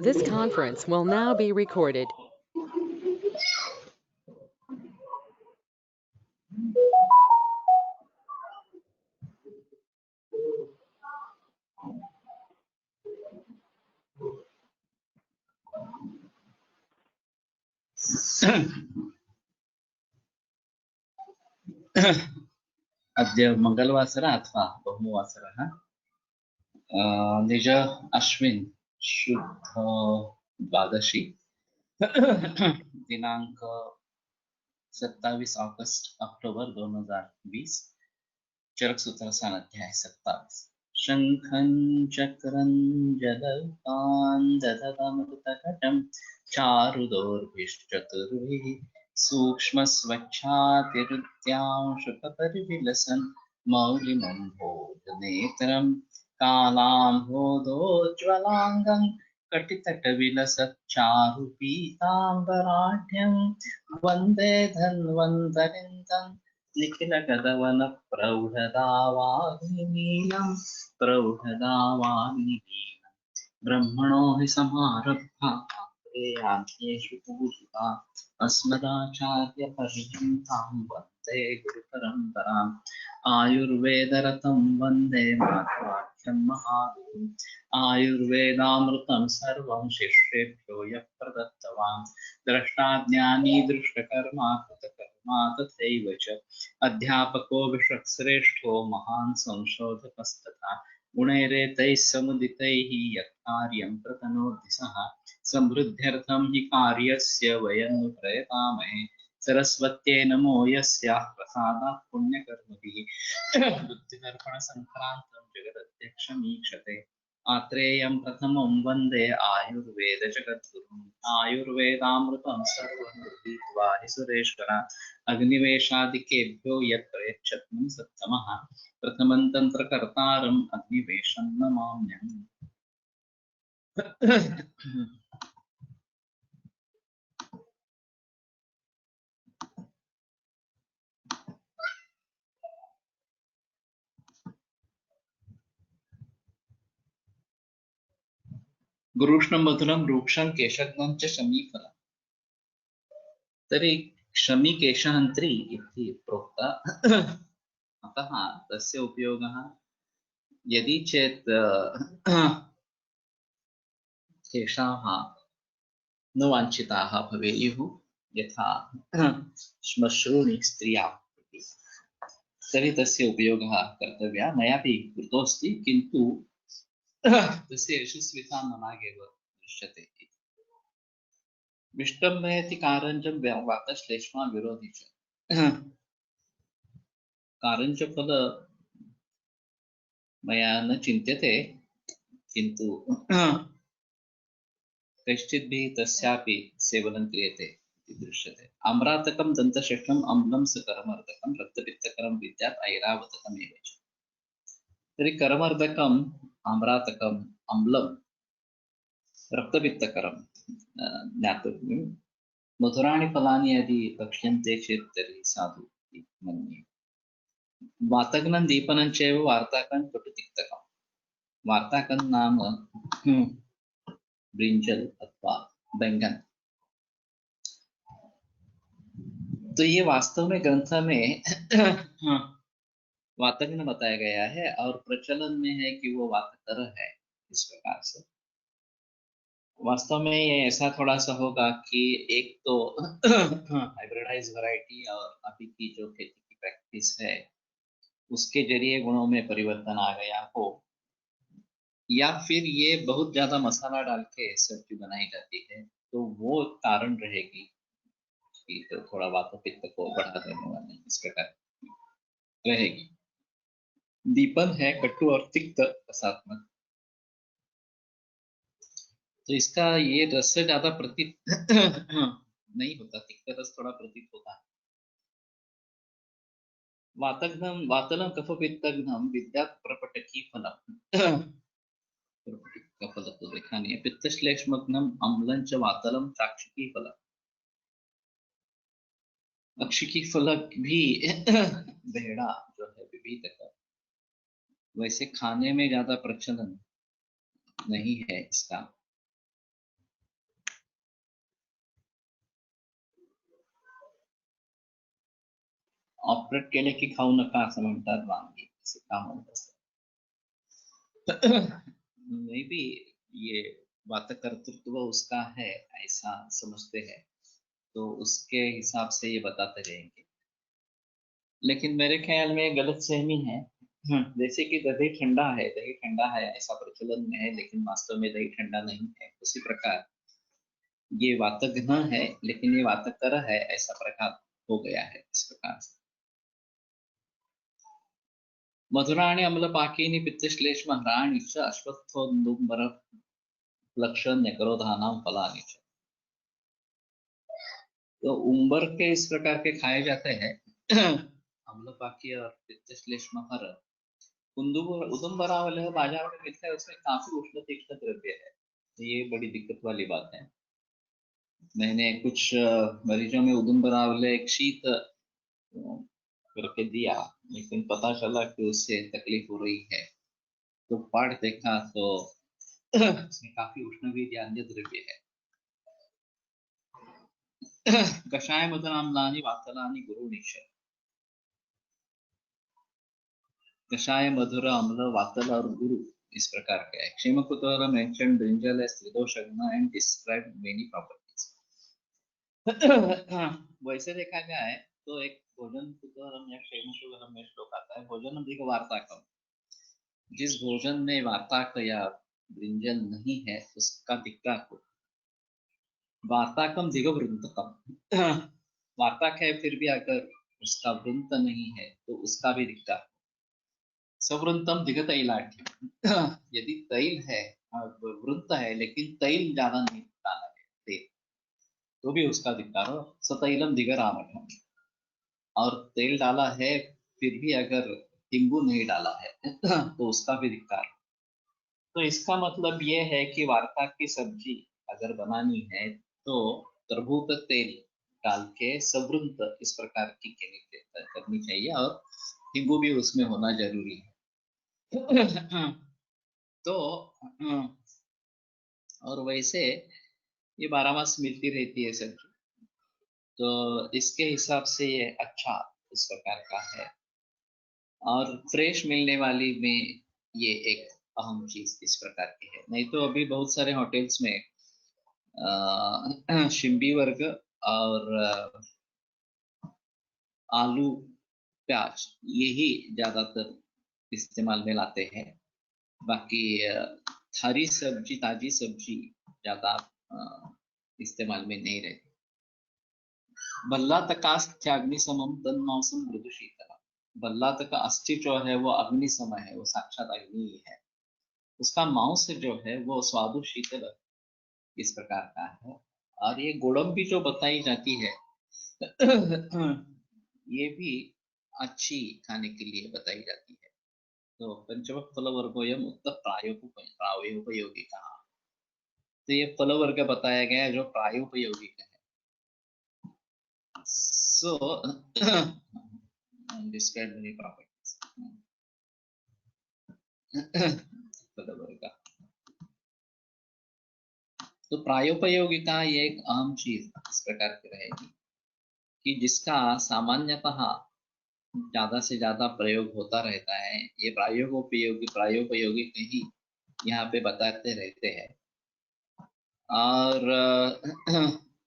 This conference will now be recorded. अद्य मंगलवासरः अथवा बहुवासरः निज अश्विन शुद्ध द्वादशी दिनांक 27 अगस्त अक्टोबर 2020 चरक सूत्रसान अध्याय 27 शंखं चक्रं जलपान दधतमृतकटं चारुदोर्भिश्चतुर्भिः सूक्ष्मस्वच्छातिरुद्यांशुकपरिविलसन् मौलिनं भोजनेत्रं कालाम्भोदोज्ज्वलाङ्गं कटितटविलसच्चारुपीताम्बराढ्यं वन्दे धन्वन्तरिन्दं निखिलगगवनप्रौढदावाग्निनीलं प्रौढदावाग्निनीलं ब्रह्मणो हि समारब्धा यान्त्येषु पूजिता अस्मदाचार्यपर्यन्तां वन्दे गुरुपरम्पराम् आयुर्वेदरतं वन्दे मातवाख्यं महादेवम् आयुर्वेदामृतं सर्वं शिष्येभ्यो यः प्रदत्तवान् द्रष्टाज्ञानी दृष्टकर्मा कृतकर्मा तथैव च अध्यापको विश्वश्रेष्ठो महान् संशोधकस्तथा गुणैरेतैः समुदितैः यत्कार्यं प्रतनोति सः समृद्ध्यर्थं हि कार्यस्य वयं प्रयतामहे सरस्वत्यै नमो यस्याः प्रसादात् पुण्यकर्मभिः बुद्धिदर्पणसङ्क्रान्तं जगदध्यक्षमीक्षते आत्रेयं प्रथमं वन्दे आयुर्वेदजगद्गुरुम् आयुर्वेदामृतं सर्वं गृहीत्वा हि सुरेश्वर अग्निवेशादिकेभ्यो यत् प्रयच्छत्नं सत्तमः प्रथमं तन्त्रकर्तारम् अग्निवेशं नमाम्यहम्। गुरुष्णं मधुरं रूक्षं केशज्ञं च शमीफलम्। तर्हि शमीकेशहन्त्री इति प्रोक्ता अतः तस्य उपयोगः यदि चेत् केशाः न वाञ्छिताः भवेयुः यथा श्मश्रूणि स्त्रियाः इति, तर्हि तस्य उपयोगः कर्तव्यः। मयापि कृतोऽस्ति, किन्तु तस्य यशस्विता न नागेव दृश्यते। विष्टम्भयति कारञ्जं वातश्लेष्मा विरोधी च। कारञ्जफल मया न चिन्त्यते, किन्तु कश्चिद्भिः तस्यापि सेवनं क्रियते इति दृश्यते। आम्रातकं दन्तशेषम् अम्लं सकरमर्दकं रक्तपित्तकरं विद्यात् ऐरावतकमेव च। तर्हि करमर्दकम्, आम्रातकम्, अम्लं, रक्तपित्तकरं ज्ञातव्यं। मधुराणि फलानि यदि भक्ष्यन्ते चेत् तर्हि साधु इति मन्ये। वातघ्नं दीपनं चैव वार्ताकं कटुतिक्तकम्। वार्ताकं नाम ब्रिंजल अथवा बैंगन। तो ये वास्तव में ग्रंथ में वातघ्न बताया गया है और प्रचलन में है कि वो वातकर है। इस प्रकार से वास्तव में ये ऐसा थोड़ा सा होगा कि एक तो हाइब्रिडाइज वैरायटी और अभी की जो खेती की प्रैक्टिस है उसके जरिए गुणों में परिवर्तन आ गया हो, या फिर ये बहुत ज्यादा मसाला डाल के सब्जी बनाई जाती है, तो वो कारण रहेगी कि तो थोड़ा वातपित्त को बढ़ा देने वाले इस प्रकार रहेगी। दीपन है कटु और तिक्त रसात्मक, तो इसका ये रस से ज्यादा प्रतीत नहीं होता, तिक्त रस थोड़ा प्रतीत होता है। वातघ्नम वातलं कफपित्तघ्नम विद्यात् प्रपटकी फलम का फल तो देखा नहीं है। पित्तश्लेष्मग्नम अम्लं च वातलम चाक्षुकी फलम। अक्षिकी फलक भी बेहड़ा जो है विविध का, वैसे खाने में ज्यादा प्रचलन नहीं है इसका, ऑपरेट केले की खाऊ नका असं म्हणतात वांगी, असं का म्हणत असतात. मे बी ये वातकर्तृत्व उसका है, ऐसा समझते हैं, तो उसके हिसाब से ये बताते रहेंगे. लेकिन मेरे ख्याल में गलतफहमी है. जैसे कि दही ठंडा है ऐसा प्रचलन में है, लेकिन वास्तव में दही ठंडा नहीं है. उसी प्रकार ये वातघ्न है, लेकिन ये वातकर है, ऐसा प्रकार हो गया है इस प्रकार से. मधुराणि अम्लपाकीनि पित्तश्लेष्महराणि च अश्वत्थोन्दुम्बर लक्षण न्यकरोधानां फलानि च. तो उम्बर के इस प्रकार के खाए जाते हैं. अम्लपाकी और पित्तश्लेष्महर. उदुम्बरा वाले बाजार में मिलता है, उसमें काफी उष्ण तीक्ष्ण द्रव्य है. तो ये बड़ी दिक्कत वाली बात है. मैंने कुछ मरीजों में उदुम्बरा वाले एक शीत करके दिया, लेकिन पता चला कि उससे तकलीफ हो रही है. तो पढ़ देखा तो इसमें काफी उष्ण भी अन्य द्रव्य है. कषाय मदनाम्लानि वातलानि गुरुनिश. कषाय मधुर अम्ल वातल और गुरु इस प्रकार का है. Kshemakutuhala mention brinjal as त्रिदोषग्न एंड डिस्क्राइब मेनी प्रॉपर्टीज. वैसे देखा गया है तो एक भोजन कुतूहलम या क्षेम कुतूहलम में श्लोक आता है, भोजन अधिक वार्ताकम. जिस भोजन में वार्ताक या ब्रिंजल नहीं है उसका धिक्कार हो. वार्ताकम दिगवृंतकम. वार्ताक है फिर भी अगर उसका वृंत नहीं है तो उसका भी धिक्कार. सवृंतम दिगतैलाढ्यम. यदि तैल है, वृंत है लेकिन तैल ज्यादा नहीं डाला है तेल, तो भी उसका धिक्कार हो. सतैलम दिगरामठम. और तेल डाला है फिर भी अगर नींबू नहीं डाला है तो उसका भी धिक्कार. तो इसका मतलब ये है कि वार्ता की सब्जी अगर बनानी है तो तरबूज तेल डाल के सवृंत इस प्रकार की करनी चाहिए, और नींबू भी उसमें होना जरूरी है. तो और वैसे ये 12 मास मिलती रहती है सब्जी, तो इसके हिसाब से ये अच्छा इस प्रकार का है. और फ्रेश मिलने वाली में ये एक अहम चीज इस प्रकार की है. नहीं तो अभी बहुत सारे होटल्स में शिंबी वर्ग और आलू प्याज यही ज्यादातर इस्तेमाल में लाते हैं. बाकी हरी सब्जी ताजी सब्जी ज्यादा इस्तेमाल में नहीं रहती. बल्लातकास्थ्याग्नि समम तन्मांसम मृदु शीतल. बल्लातक अस्थि जो है वो अग्नि समय है, वो साक्षात अग्नि ही है. उसका मांस जो है वो स्वादु शीतल इस प्रकार का है. और ये गोड़म भी जो बताई जाती है ये भी अच्छी खाने के लिए बताई जाती है. तो पंचवक फल वर्गोयम उत्तर प्रायोपयोगी कहा. तो ये फल वर्ग बताया गया है जो प्रायोपयोगिक है. सो डिस्क्राइब मेनी प्रॉपर्टीज. फल वर्ग. तो प्रायोपयोगिता ये एक अहम चीज इस प्रकार की रहेगी कि जिसका सामान्यतः ज्यादा से ज्यादा प्रयोग होता रहता है. ये प्रायोपयोगी ही यहाँ पे बताते रहते हैं. और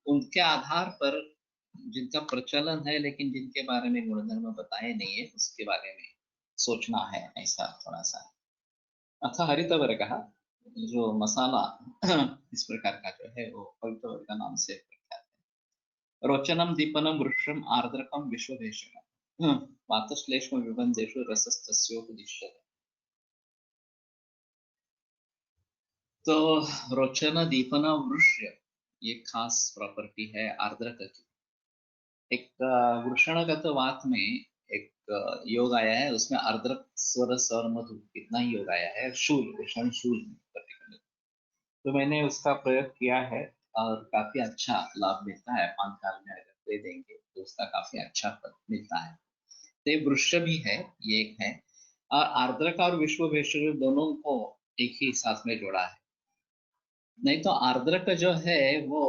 उनके आधार पर जिनका प्रचलन है लेकिन जिनके बारे में गुणधर्म बताए नहीं है उसके बारे में सोचना है ऐसा थोड़ा सा. अथ हरित वर्ग जो मसाला इस प्रकार का जो है वो हरित वर्ग का नाम से प्रख्यात है. रोचनम दीपनम वृक्षम आर्द्रकम विश्वभेषणम वातश्लेष्म विबंधेषु रसस्तस्योपदिश्यते. तो रोचन दीपन वृक्ष ये खास प्रॉपर्टी है आर्द्रक की. एक वृषणगत वात में एक योग आया है, उसमें आर्द्रक स्वरस और मधु इतना ही योग आया है. शूल वृषण शूल पर्टिकुलर. तो मैंने उसका प्रयोग किया है और काफी अच्छा लाभ मिलता है. 5 साल में अगर दे देंगे तो उसका काफी अच्छा फल मिलता है. तो ये वृक्ष भी है, ये एक है. और आर्द्रक और विश्व भेषज दोनों को एक ही साथ में जोड़ा है. नहीं तो आर्द्रक जो है वो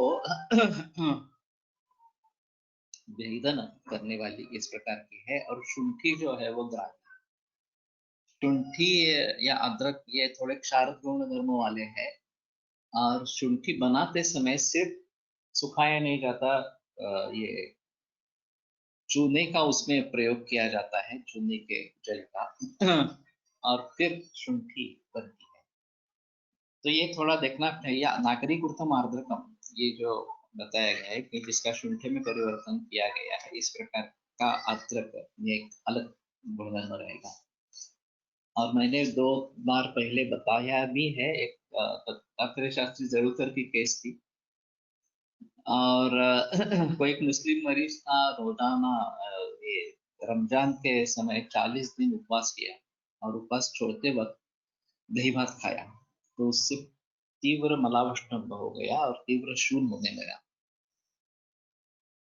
भेदन करने वाली इस प्रकार की है, और शुंठी जो है वो ग्राह्य। शुंठी या अदरक ये थोड़े क्षारक गुण धर्म वाले हैं, और शुंठी बनाते समय सिर्फ सुखाया नहीं जाता, ये चूने का उसमें प्रयोग किया जाता है, चूने के जल का और फिर शुंठी बनती है। तो ये थोड़ा देखना चाहिए। नागरिक उत्तम आर्द्रकम, ये जो बताया गया है कि जिसका शुंठी में परिवर्तन किया गया है, इस प्रकार का अदरक ये एक अलग गुणधर्म रहेगा। और मैंने 2 बार पहले बताया भी है, एक दत्तात्रेय शास्त्री जरूरतर की केस थी, और कोई एक मुस्लिम मरीज था, रोजाना ये रमजान के समय 40 दिन उपवास किया, और उपवास छोड़ते वक्त दही भात खाया, तो उससे तीव्र मलावष्ण हो गया और तीव्र शूल होने लगा।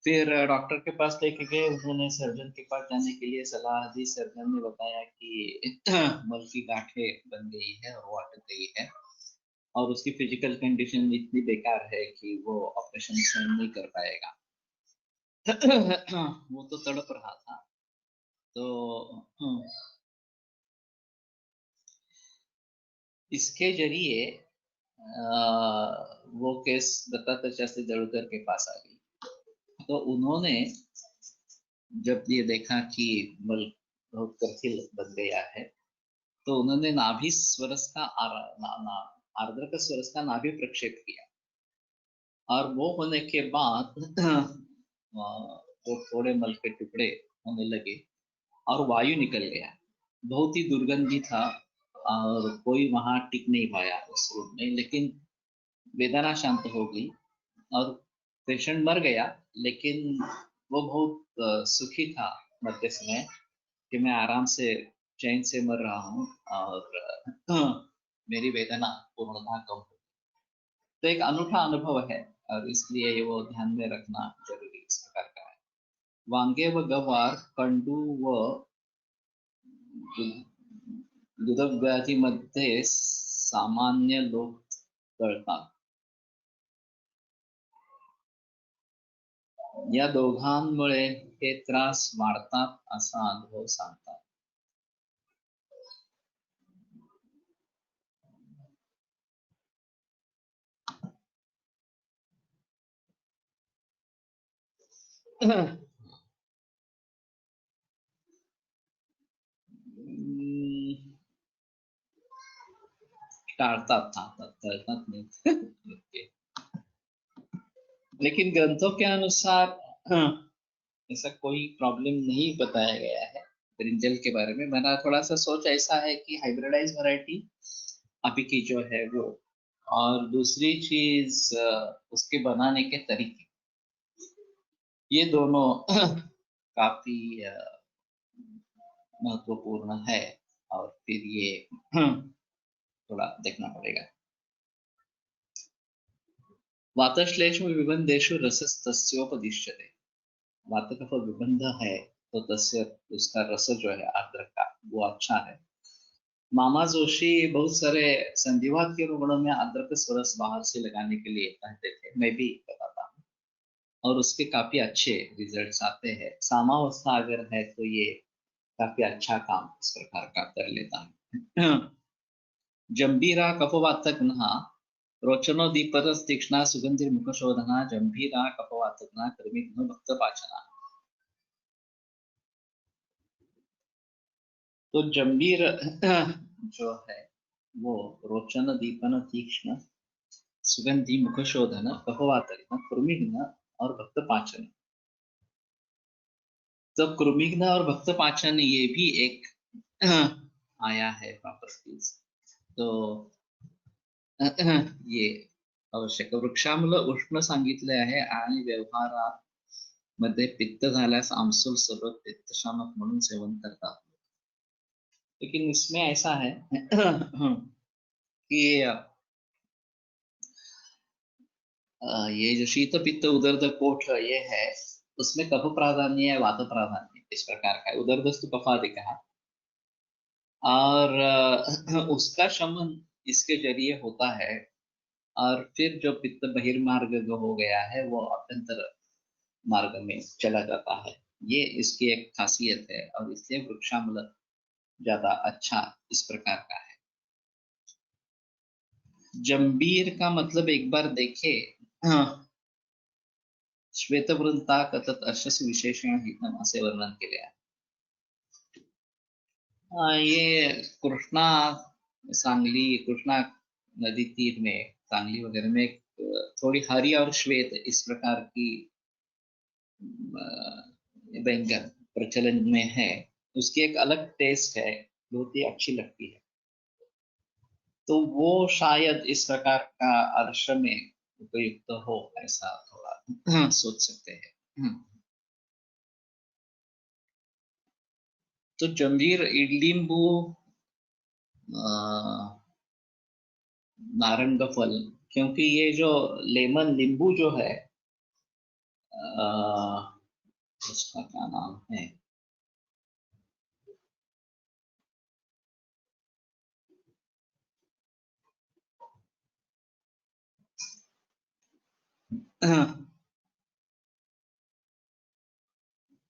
फिर डॉक्टर के पास लेके गए, उन्होंने सर्जन के पास जाने के लिए सलाह दी। सर्जन ने बताया कि मल की गांठें बन गई है और वो अटक गई है, और उसकी फिजिकल कंडीशन इतनी बेकार है कि वो ऑपरेशन स्वयं नहीं कर पाएगा। वो तो तड़प रहा था। तो इसके जरिए वो केस दत्तात्रेय शास्त्री जड़ूधर के पास आ गई। तो उन्होंने जब ये देखा कि मल बहुत कठिन बन गया है, तो उन्होंने नाभि स्वरस का आर्द्रक स्वरस का नाभि प्रक्षेप किया, और वो होने के बाद वो थोड़े मल के टुकड़े होने लगे और वायु निकल गया। बहुत ही दुर्गंधी था, और कोई वहां टिक नहीं पाया उस रूम में, लेकिन वेदना शांत हो गई और पेशेंट मर गया। लेकिन वो बहुत सुखी था मरते समय, कि मैं आराम से चैन से मर रहा हूँ, और मेरी वेदना पूर्णतः कम हो। तो एक अनूठा अनुभव है, और इसलिए ये वो ध्यान में रखना जरूरी इस प्रकार का है। वांगे व गवार, कंडू व दुधव्याधीमध्ये सामान्य लोक तळतात। या दोघांमुळे हे त्रास वाढतात असा अनुभव सांगतात। टाळतात, टाळतात, तळतात नाही। ओके। लेकिन ग्रंथों के अनुसार ऐसा कोई प्रॉब्लम नहीं बताया गया है ब्रिंजल के बारे में। मेरा थोड़ा सा सोच ऐसा है कि हाइब्रिडाइज वैरायटी अभी की जो है वो, और दूसरी चीज उसके बनाने के तरीके, ये दोनों काफी महत्वपूर्ण है। और फिर ये थोड़ा देखना पड़ेगा। वातश्लेष्म विबंधेषु रसस्तस्योपदिश्यते। वात कफ विबंध है तो तस्य उसका रस जो है आर्द्रक का वो अच्छा है। मामा जोशी बहुत सारे संधिवात के रोगों में अदरक स्वरस बाहर से लगाने के लिए कहते थे, मैं भी बताता हूँ, और उसके काफी अच्छे रिजल्ट्स आते हैं। सामावस्था अगर है तो ये काफी अच्छा काम इस प्रकार का कर लेता है। जंबीरा कफवातग्नः रोचनोदीपतस् तीक्ष्णा सुगंधिर्मुखशोधना जंभीरा कफवातग्ना कर्मिघ्नो भक्तपाचना। तो जंबीर जो है वो रोचन दीपन तीक्ष्ण सुगंधि मुखशोधन कफवातग्न कृमिघ्न और भक्तपाचन। तो कृमिघ्न और भक्तपाचन ये भी एक आया है प्रॉपर्टीज। तो ये आवश्यक। वृक्षामूल उष्ण सांगितले आहे, आणि व्यवहारामध्ये पित्त झाल्यास आमसूल सरबत पित्तशामक म्हणून सेवन करतात। लेकिन इसमें ऐसा है कि ये जो शीत पित्त उदर्द कोठ ये है, उसमें कफ प्राधान्य है, वात प्राधान्य इस प्रकार का है। उदर्दस्तु कफादिकः, और उसका शमन इसके जरिए होता है। और फिर जो पित्त बहिर्मार्ग हो गया है वो अभ्यंतर मार्ग में चला जाता है। ये इसकी एक खासियत है और इसलिए वृक्षामूल ज्यादा अच्छा इस प्रकार का है। जंबीर का मतलब एक बार देखे, श्वेतवृंताक तत् अर्षस विशेषण हितम असे वर्णन केले आहे। ये कृष्णा सांगली, कृष्णा नदी तीर में, सांगली वगैरह में थोड़ी हरी और श्वेत इस प्रकार की व्यंजन प्रचलन में है। उसकी एक अलग टेस्ट है, बहुत ही अच्छी लगती है। तो वो शायद इस प्रकार का आदर्श में उपयुक्त हो, ऐसा थोड़ा सोच सकते हैं। तो जंबीर, इडलिंबू, नारंग फल, क्योंकि ये जो लेमन नींबू जो है, उसका क्या नाम है,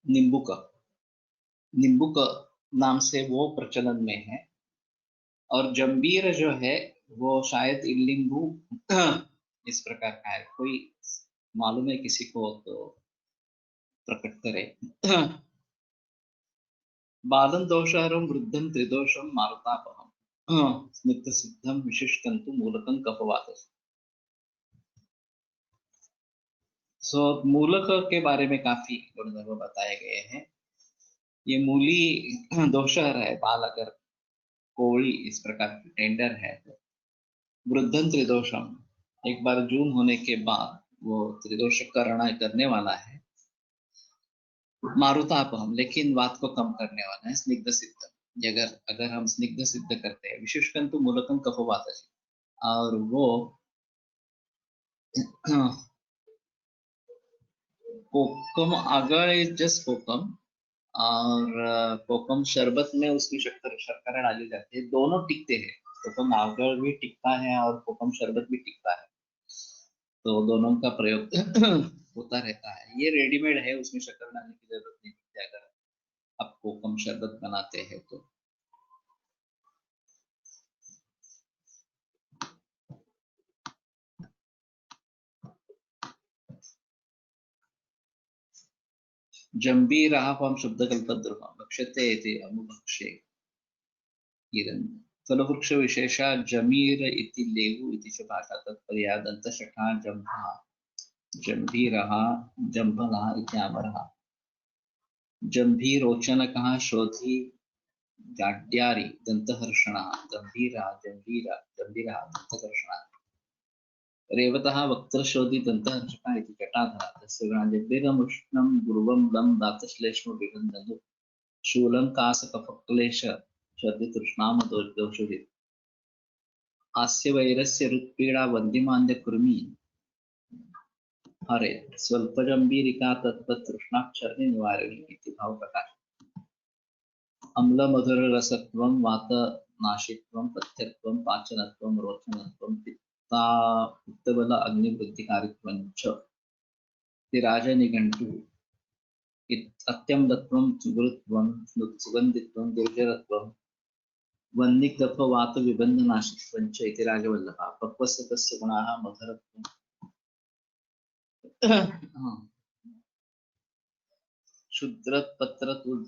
नींबू का नाम से वो प्रचलन में है। और जंबीर जो है वो शायद इल्लिंबू इस प्रकार का है। कोई मालूम है किसी को तो प्रकट करे। बालं दोषहरं वृद्धं त्रिदोषं मारुतापहम् स्निग्ध सिद्धं विशिष्टं तु मूलकं कफवातः। सो मूलक के बारे में काफी गुणधर्म बताए गए हैं। ये मूली दोषहर है, बाल अगर कोड़ी इस प्रकार की टेंडर है तो वृद्धं त्रिदोषम, एक बार जून होने के बाद वो त्रिदोष करने वाला है। मारुतापहम, लेकिन बात को कम करने वाला है। स्निग्ध सिद्ध, अगर अगर हम स्निग्ध सिद्ध करते हैं, विशेषकर तो मूलकम कफवात, और वो कोकम अगर इज जस्ट कोकम, और कोकम शरबत में उसकी शक्कर डाली जाती है, दोनों टिकते हैं। कोकम आगर भी टिकता है और कोकम शरबत भी टिकता है, तो दोनों का प्रयोग होता रहता है। ये रेडीमेड है, उसमें शक्कर डालने की जरूरत नहीं पड़ती अगर आप कोकम शरबत बनाते हैं तो। जंबीरः फलं शुद्धकल्पद्रुमं भक्ष्यते इति अमुभक्षे कीरन्। फलवृक्षविशेषा जमीर इति लेवु इति च भाषा, तत्पर्या दन्तशठा जम्भः जंभीरः जम्भलः इत्यामरः। जंभीरोचनकः शोधी जाड्यारी दन्तहर्षणः गंभीरः जंभीरः जंभीरः दन्तकर्षणः। रेवतः वक्त्रशोधी दन्तहर्षकः इति जटाधरः। तस्य गणाजग्भिरमुष्णं गुरुवं लं दातश्लेष्मविबन्धनु शूलं कासकफक्लेश शर्दितृष्णामदोषुषित्। हास्य वैरस्य हृत्पीडा वन्दिमान्द्यकुर्मी हरे स्वल्पजंबीरिका तत्तृष्णाक्षर्णि निवारिणी इति भावप्रकाश। अम्लमधुररसत्वं वातनाशित्वं पथ्यत्वं पाचनत्वं रोचनत्वं पित्तबल अग्निवृद्धिकारित्वं च तिराजनिघण्टुः अत्यम्लत्वं गुरुत्वं सुगन्धित्वं दुर्जरत्वं वह्निकफवातविबन्धनाशित्वं च इति राजवल्लभः। पक्वस्य तस्य गुणाः मधुरत्वं क्षुद्रपत्रतुल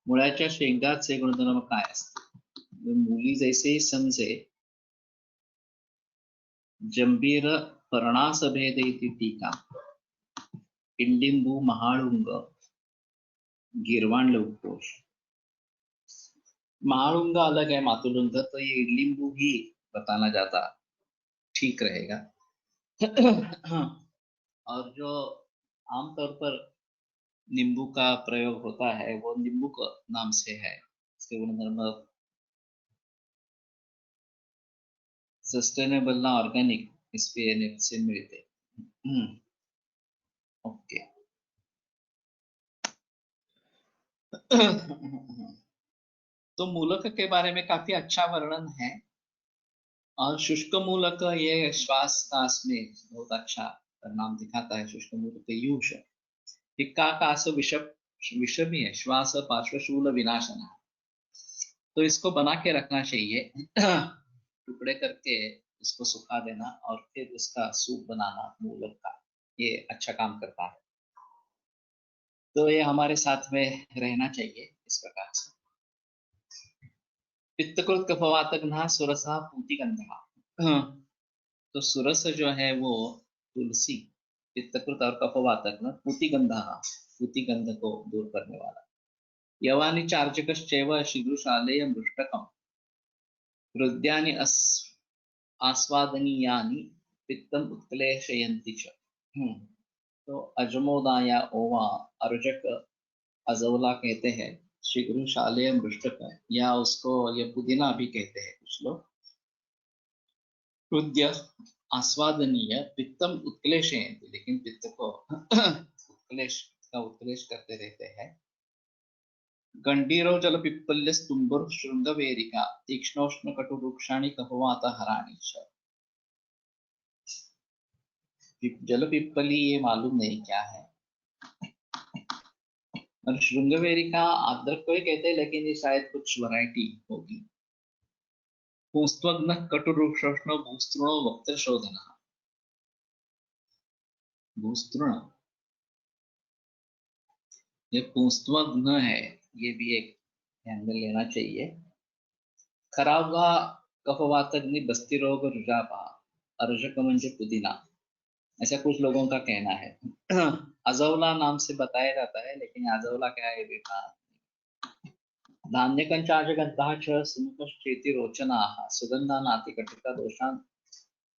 मुळाच्या शेंगाचे गुणधर्म काय असते? मुली जैसे समजे जंबीर पर्णासभेद इति टीका, इडलिंबू महाळुंग गिरवाण लवकोश। महाळुंग अलग है मातुलुंग, तो ये इडलिंबू ही बताना ज्यादा ठीक रहेगा। और जो आमतौर पर नींबू का प्रयोग होता है वो नींबू का नाम से है। इसके गुणधर्म सस्टेनेबल ना ऑर्गेनिक इसपे से मिलते। ओके। तो मूलक के बारे में काफी अच्छा वर्णन है। और शुष्क मूलक ये श्वास काश में बहुत अच्छा परिणाम दिखाता है। शुष्क मूलक यूष हिक्का काश विषमी है, श्वास पार्श्वशूल विनाशना। तो इसको बना के रखना चाहिए टुकड़े करके इसको सुखा देना और फिर उसका सूप बनाना मूलक का, ये अच्छा काम करता है। तो ये हमारे साथ में रहना चाहिए इस प्रकार से। पित्तकृत कफवातघ्ना सुरसा पूतिगंधा। तो सुरस जो है वो तुलसी, पित्तकृत और कफवातघ्न, पूतिगंधा, पूतिगंध को दूर करने वाला। यवानि चार्जकश्चैव शीघ्रशालेय मृष्टकम हृदयानि आस्वादनीयानि पित्तम उत्क्लेशयन्ति च। तो अजमोदा या ओवा, अर्जक, अजौला कहते हैं, शीघ्र शालेय मृष्टक या उसको ये पुदीना भी कहते हैं कुछ लोग। हृदय आस्वादनीय पित्तम उत्क्लेशयन्ति, लेकिन पित्त को उत्क्लेश करते रहते हैं। गंडीरो जल पिप्पल्य स्तुंबर श्रृंगवेरिका तीक्ष्णोष्ण कटुरुक्षाणि कफवात हराणि च। जल पिप्पली ये मालूम नहीं क्या है, और श्रृंगवेरिका अदरक को ही कहते हैं, लेकिन ये शायद कुछ वैरायटी होगी। पुंस्त्वग्न कटुरुक्षोष्ण भूस्तृणो वक्त्रशोधनः। भूस्तृण, ये पुंस्त्वग्न है, ये भी एक ध्यान में लेना चाहिए। खराबा कफवातग्नि बस्ती रोग रुजापा, अर्जक म्हणजे पुदीना, ऐसा कुछ लोगों का कहना है। अजौला नाम से बताया जाता है, लेकिन अजौला क्या है भी कहा। धान्यकंचाजगन्ताः च सुमुखश्चेति रोचनाः सुगन्धानातिकटिका दोषान्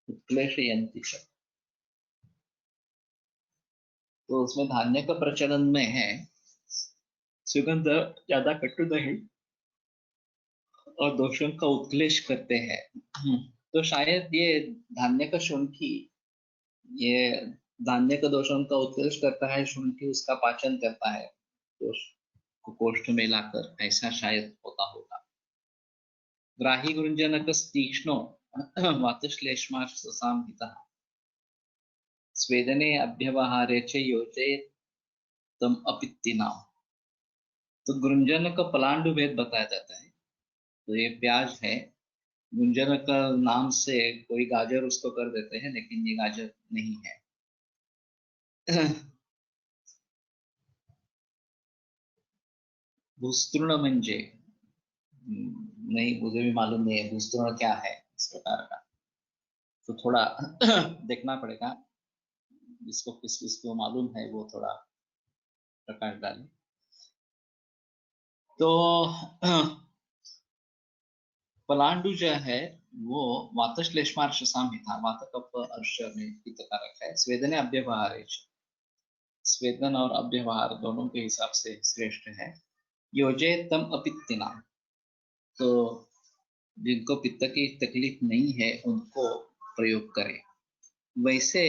उत्क्लेशयन्ति च। तो उसमें धान्य का प्रचलन में है, सुगंध ज्यादा कटु नहीं और दोषों का उत्क्लेश करते हैं। तो शायद ये धान्य का शुंठी, ये धान्य का दोषों का उत्क्लेश करता है, शुंठी उसका पाचन करता है दोष को कोष्ठ में लाकर, ऐसा शायद होता होगा। ग्राही गुंजनक तीक्ष्णो वातश्लेष्मांहितः स्वेदने अभ्यवहारे च योजयेत् तम अपित्तिना। तो गुंजन का पलांडु भेद बताया जाता है। तो ये प्याज है, गुंजन का नाम से कोई गाजर उसको कर देते हैं, लेकिन ये गाजर नहीं है। भूस्तृण म्हणजे नहीं, मुझे भी मालूम नहीं है भूस्तृण क्या है इस प्रकार का, तो थोड़ा देखना पड़ेगा। जिसको किसको मालूम है वो थोड़ा प्रकाश डाले। तो पलांडु जो है वो वातश्लेष्मार्श संहिता, वात कफ अर्श में हितकारक है। स्वेदने अव्यवहार, स्वेदन और अव्यवहार दोनों के हिसाब से श्रेष्ठ है। योजे तम अपित्तिना, तो जिनको पित्त की तकलीफ नहीं है उनको प्रयोग करें। वैसे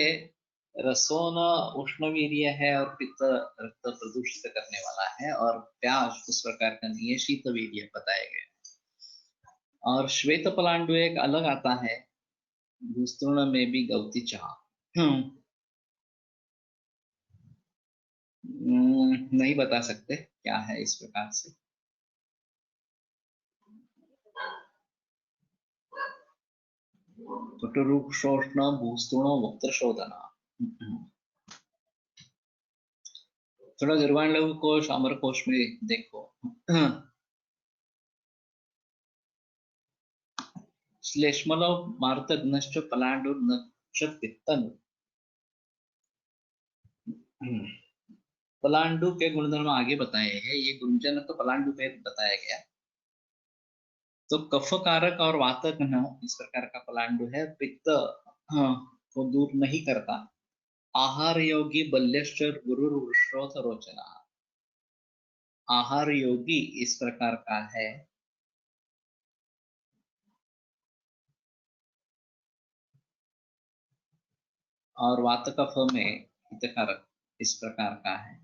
रसोन उष्णवीर्य है और पित्त रक्त प्रदूषित करने वाला है, और प्याज उस प्रकार का नहीं है, शीतवीर्य बताया गया। और श्वेत पलांडु एक अलग आता है, भूस्तृण में भी गौती चाह। नहीं बता सकते क्या है इस प्रकार से। कटुरुक्षोष्ण भूस्तृणो वक्त्रशोधना। थोड़ा गीर्वाण लघु कोश, अमर कोश में देखो। श्लेष्मलो मारुतघ्नश्च पलाण्डुर्नश्च पित्तन्। पलांडु के गुणधर्म आगे बताए हैं, ये गुंजन तो पलांडु पे बताया गया। तो कफ कारक और वातघ्न इस प्रकार का पलांडु है। पित्त को दूर नहीं करता। आहार योगी बल्यश्च गुरुर्वृषोथ रोचना, आहार योगी इस प्रकार का है। और वात कफ में हितकारक इस प्रकार का है।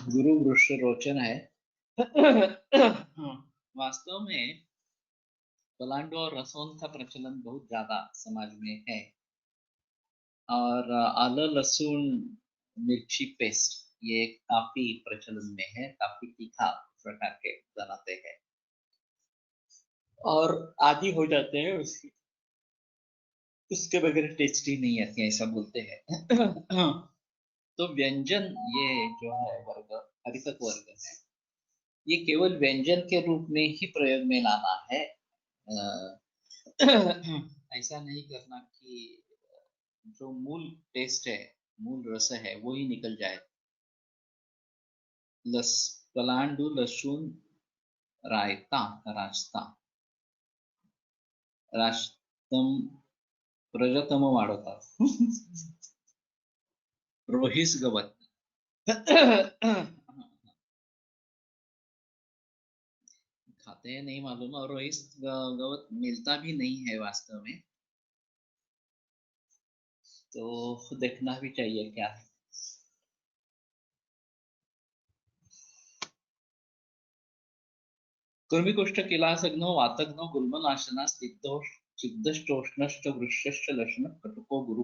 गुरु वृक्ष रोचन है। वास्तव में पलांडु और रसोन का प्रचलन बहुत ज्यादा समाज में है, और आलं लहसुन मिर्ची पेस्ट ये काफी प्रचलन में है, काफी तीखा प्रकार के बनाते हैं और आदि हो जाते हैं उसके बगैर टेस्टी नहीं आती है, ऐसा बोलते हैं। तो व्यंजन ये जो है वर्ग, हरितक वर्ग है, ये केवल व्यंजन के रूप में ही प्रयोग में लाना है। ऐसा नहीं करना कि जो मूल टेस्ट है, मूल रस है, वो ही निकल जाए। पलांडु लहसुन रायता रास्ता राष्ट्रम प्रजतम वाढवतात। रोहिस गवत खाते हैं नहीं मालूम, और रोहिस गवत मिलता भी नहीं है वास्तव में, तो देखना भी चाहिए क्या है। कृमिकुष्ठ किलासग्नो वातग्नो गुल्मनाशना सिद्धोष्णश्च वृक्षश्च लक्षण कटुको गुरु।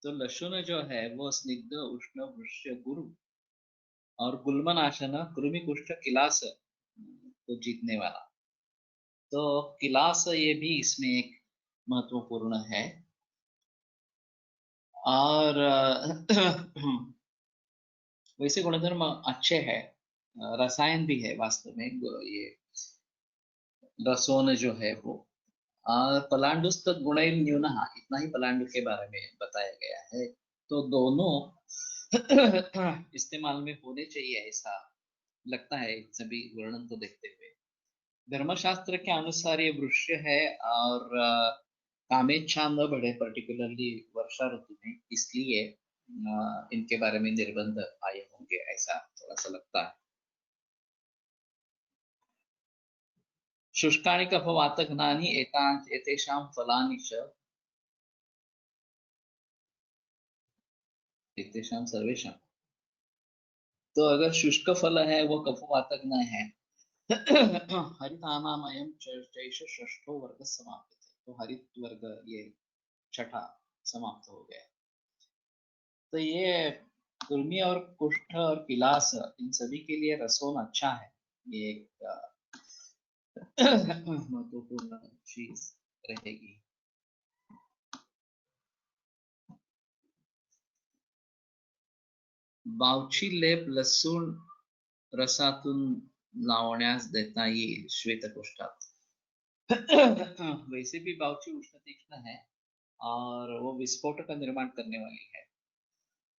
तो लक्षण जो है वो स्निग्ध उष्ण वृक्ष गुरु, और गुल्मनाशन कृमिकुष्ठ किलास को जीतने वाला। तो किलास ये भी इसमें एक महत्वपूर्ण है। और वैसे गुणधर्म अच्छे हैं, रसायन भी है वास्तव में ये रसोन जो है वो। पलांडुस्त गुण न्यून, इतना ही पलांडु के बारे में बताया गया है। तो दोनों इस्तेमाल में होने चाहिए ऐसा लगता है सभी वर्णन को देखते हुए। धर्मशास्त्र के अनुसार ये वृक्ष है, और कामेच्छा न बढ़े पर्टिकुलरली वर्षा ऋतु में, इसलिए इनके बारे में निर्बंध आए होंगे, ऐसा थोड़ा सा लगता है। शुष्कानि कफवातघ्नानि एतेषां फलानि च एतेषां सर्वेषां। तो अगर शुष्क फल है वो कफवातघ्न है। हरितानामयं चैष षष्ठो वर्ग समाप्त। तो हरित वर्ग ये छठा समाप्त हो गया। तो ये कुर्मी और कुष्ठ और पिलास, इन सभी के लिए रसोन अच्छा है। ये एक महत्वपूर्ण चीज रहेगी। बावची लेप लसूण रसातून लावण्यास देता येईल श्वेतकोष्ठात। वैसे भी बावची उष्ण तीक्ष्ण है, और वो विस्फोट का निर्माण करने वाली है,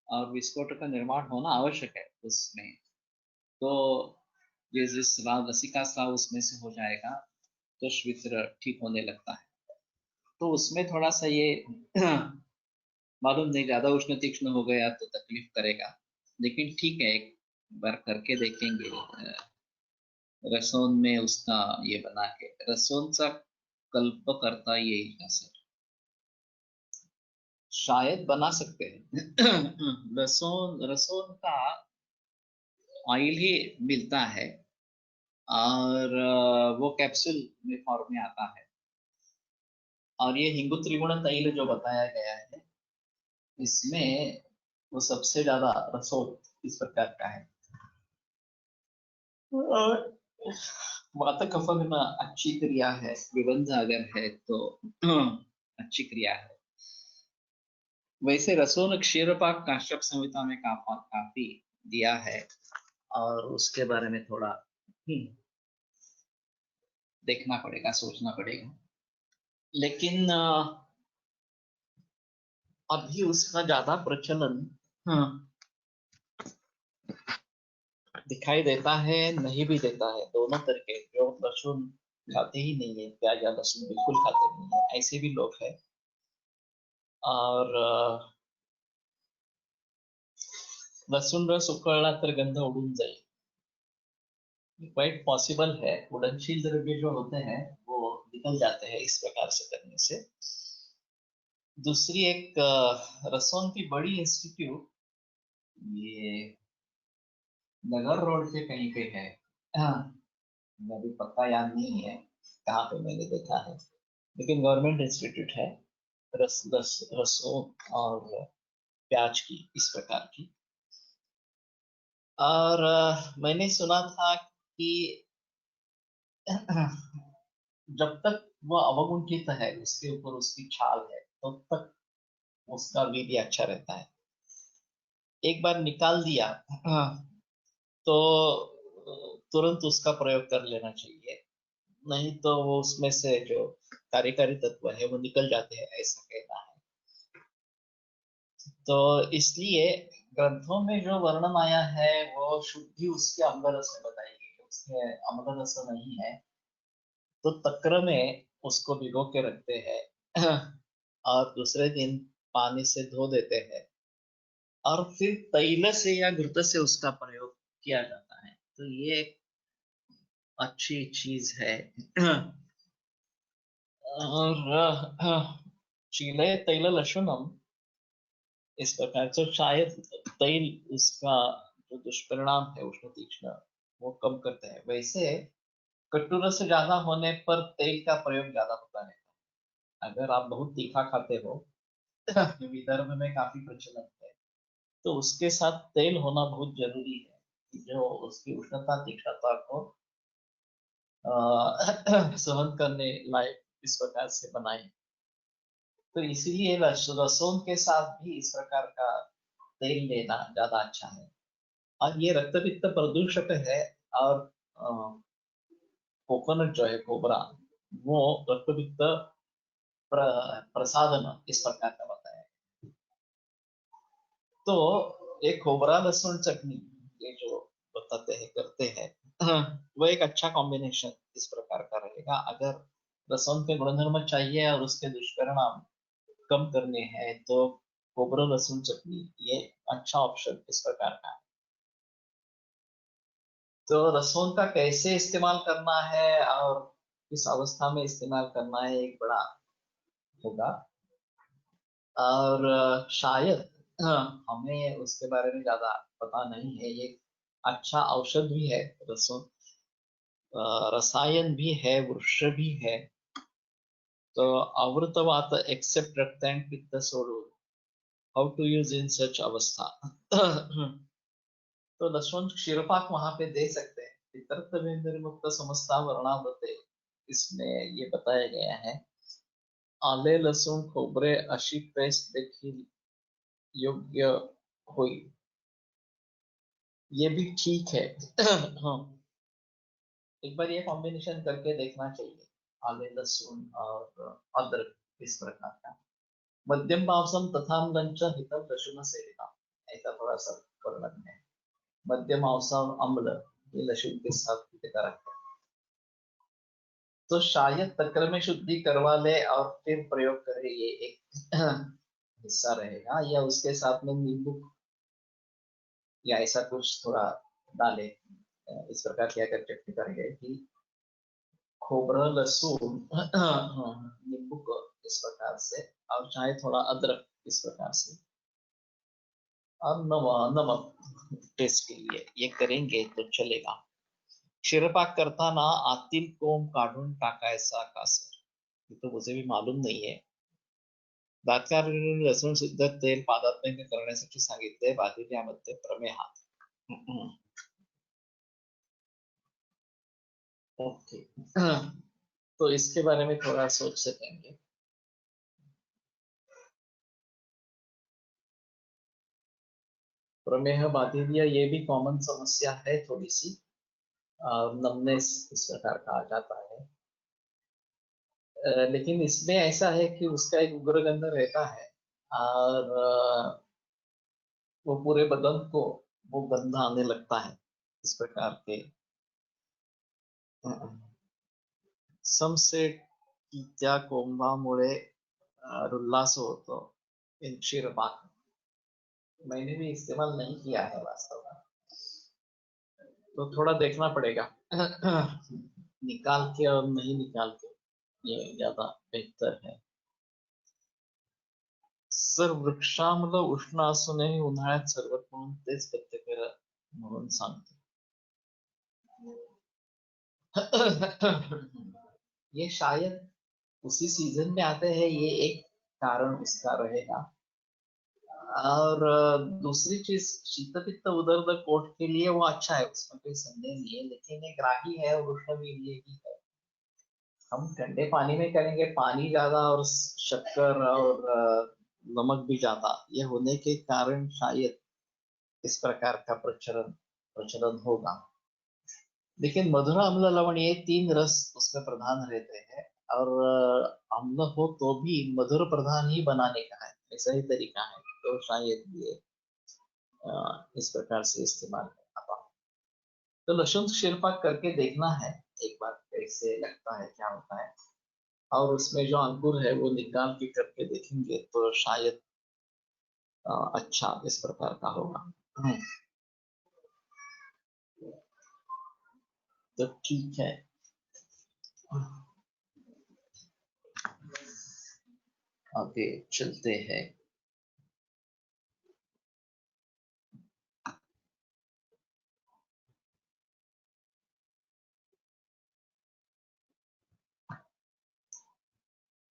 और विस्फोट का निर्माण होना आवश्यक है उसमें। तो जिस जिस स्राव, लसिका स्राव उसमें से हो जाएगा तो श्वित्र ठीक होने लगता है। तो उसमें थोड़ा सा ये मालूम नहीं, ज्यादा उष्ण तीक्ष्ण हो गया तो तकलीफ करेगा, लेकिन ठीक है, एक बार करके देखेंगे। रसोन में उसका ये बना के, रसोन सा कल्प करता ये सर शायद बना सकते हैं। रसोन रसोन का ऑयल ही मिलता है, और वो कैप्सूल में फॉर्म में आता है। और ये हिंगु त्रिगुण तैल जो बताया गया है, इसमें वो सबसे ज्यादा रसोन इस प्रकार का है। और वात कफन में अच्छी क्रिया है, विबंध अगर है तो अच्छी क्रिया है। वैसे रसोन क्षीरपाक काश्यप संहिता में काफी दिया है, और उसके बारे में थोड़ा देखना पड़ेगा, सोचना पड़ेगा। लेकिन अभी उसका ज्यादा प्रचलन दिखाई देता है, नहीं भी देता है, दोनों तरह के। जो लहसुन खाते ही नहीं है, प्याज या लहसुन बिल्कुल खाते नहीं है, ऐसे भी लोग हैं। और लसूण रस उकळला तर गंध उडून जाईल. क्वाइट पॉसिबल है, उड़नशील द्रव्य जो होते हैं वो निकल जाते हैं इस प्रकार से करने से. दूसरी एक रसोन की बड़ी इंस्टीट्यूट ये नगर रोड के कहीं पे है. हाँ, मुझे पक्का याद नहीं है कहाँ पे मैंने देखा है, लेकिन गवर्नमेंट इंस्टीट्यूट है रसों और प्याज की इस प्रकार की. और मैंने सुना था कि जब तक वो अवगुंठित है, उसके ऊपर उसकी छाल है, तब तक उसका वीर्य अच्छा रहता है. एक बार निकाल दिया तो तुरंत उसका प्रयोग कर लेना चाहिए, नहीं तो वो उसमें से जो कार्यकारी तत्व है वो निकल जाते हैं, ऐसा कहना है. तो इसलिए ग्रंथों में जो वर्णन आया है वो शुद्धि उसके अम्लरस में बताई गई है, उसके अम्लरस नहीं है. तो तक्र में उसको भिगो के रखते हैं और दूसरे दिन पानी से धो देते हैं और फिर तैल से या घृत से उसका प्रयोग किया जाता है. तो ये एक अच्छी चीज है. और चीले तैल लशुनम इस प्रकार से शायद तैल उसका जो दुष्परिणाम है उष्ण तीक्ष्ण वो कम करते हैं. वैसे कटुरस ज्यादा होने पर तेल का प्रयोग ज्यादा होता है. अगर आप बहुत तीखा खाते हो विदर्भ में काफी प्रचलन है, तो उसके साथ तेल होना बहुत जरूरी है जो उसकी उष्णता तीक्ष्णता को सहन करने लायक इस प्रकार से बनाए. तो इसीलिए लहसुन के साथ भी इस प्रकार का तेल लेना ज्यादा अच्छा है. और ये रक्त पित्त प्रदूषक है. और कोकोनट जो है कोबरा, वो रक्त पित्त प्रसादन इस प्रकार का होता है. तो एक खोबरा लहसुन चटनी ये जो बताते हैं करते हैं वो एक अच्छा कॉम्बिनेशन इस प्रकार का रहेगा. अगर लहसुन के गुणधर्म चाहिए और उसके दुष्परिणाम कम करने हैं तो खोबरा लहसुन चटनी ये अच्छा ऑप्शन इस प्रकार का है. तो लहसुन का कैसे इस्तेमाल करना है और किस अवस्था में इस्तेमाल करना है एक बड़ा होगा. और शायद हमें उसके बारे में ज्यादा पता नहीं है. ये अच्छा औषध भी है लहसुन, रसायन भी है, वृक्ष भी है. तो अमृतवात एक्सेप्ट रक्त एंड पित्त सोडून हाउ टू यूज इन सच अवस्था. तो लक्ष्मण क्षीरपाक वहां पे दे सकते हैं. पितरत्व मुक्त समस्ता वर्णावते इसमें ये बताया गया है. आले लसूण खोबरे अशी पेस्ट देखील योग्य हुई. ये भी ठीक है. हाँ, एक बार ये कॉम्बिनेशन करके देखना चाहिए, आले लहसुन और अदरक इस प्रकार का. मध्यम मांसम तथा लंच हितम लशुन सेविता, ऐसा थोड़ा सा वर्णन है. मध्यम मांसम अम्ल ये लहसुन के साथ हितकारक है. तो शायद तक्र में शुद्धि करवा ले और फिर प्रयोग करे, ये एक हिस्सा रहेगा. या उसके साथ में नींबू या ऐसा कुछ थोड़ा डाले, इस प्रकार की अगर चटनी करेंगे कि खोबरा लहसुन नींबू को इस प्रकार से और चाहे थोड़ा अदरक इस प्रकार से और नमक टेस्ट के लिए ये करेंगे तो चलेगा. क्षीरपाक करताना आतील कोंब काढून टाकायचा का सर? ये तो मुझे भी मालूम नहीं है. दातकार लसूण शुद्ध तेल पादात्म्य करण्यासाठी सांगितले बाधित्यामध्ये प्रमेहात. ओके. तो इसके बारे में थोड़ा सोच सकेंगे. प्रमेह बाधित ये भी कॉमन समस्या है थोड़ी सी. नमनेस इस प्रकार का आ जाता है. लेकिन इसमें ऐसा है कि उसका एक उग्र गंध रहता है और वो पूरे बदन को वो गंध आने लगता है इस प्रकार के. समसेट की त्या कोंबामुळे उल्हास होतो. इन क्षीरपाक मैंने भी इस्तेमाल नहीं किया है वास्तव में, तो थोड़ा देखना पड़ेगा निकाल के और नहीं निकाल के, ये ज्यादा बेहतर है। सर वृक्षामला उष्ण असूनही उन्हाळ्यात सरबत म्हणून तेच पथ्य करा म्हणून सांगते। ये शायद उसी सीजन में आते हैं, ये एक कारण उसका रहेगा। और दूसरी चीज, शीत पित्त उदर कोट के लिए वो अच्छा है, उसमें कोई संदेह नहीं है, लेकिन एक राही है और उष्णवीर्य भी है। हम ठंडे पानी में करेंगे, पानी ज्यादा और शक्कर और नमक भी ज्यादा, ये होने के कारण शायद इस प्रकार का प्रचलन प्रचलन होगा। लेकिन मधुर अम्ल लवण ये तीन रस उसमें प्रधान रहते हैं, और अम्ल हो तो भी मधुर प्रधान ही बनाने का है, ऐसा ही तरीका है, तो शायद ये इस प्रकार से इस्तेमाल करना। तो लहसुन शिरपाक करके देखना है एक बार, कैसे लगता है, क्या होता है, और उसमें जो अंकुर है वो निकाल के करके देखेंगे तो शायद अच्छा इस प्रकार का होगा। तो ठीक है, आगे चलते हैं।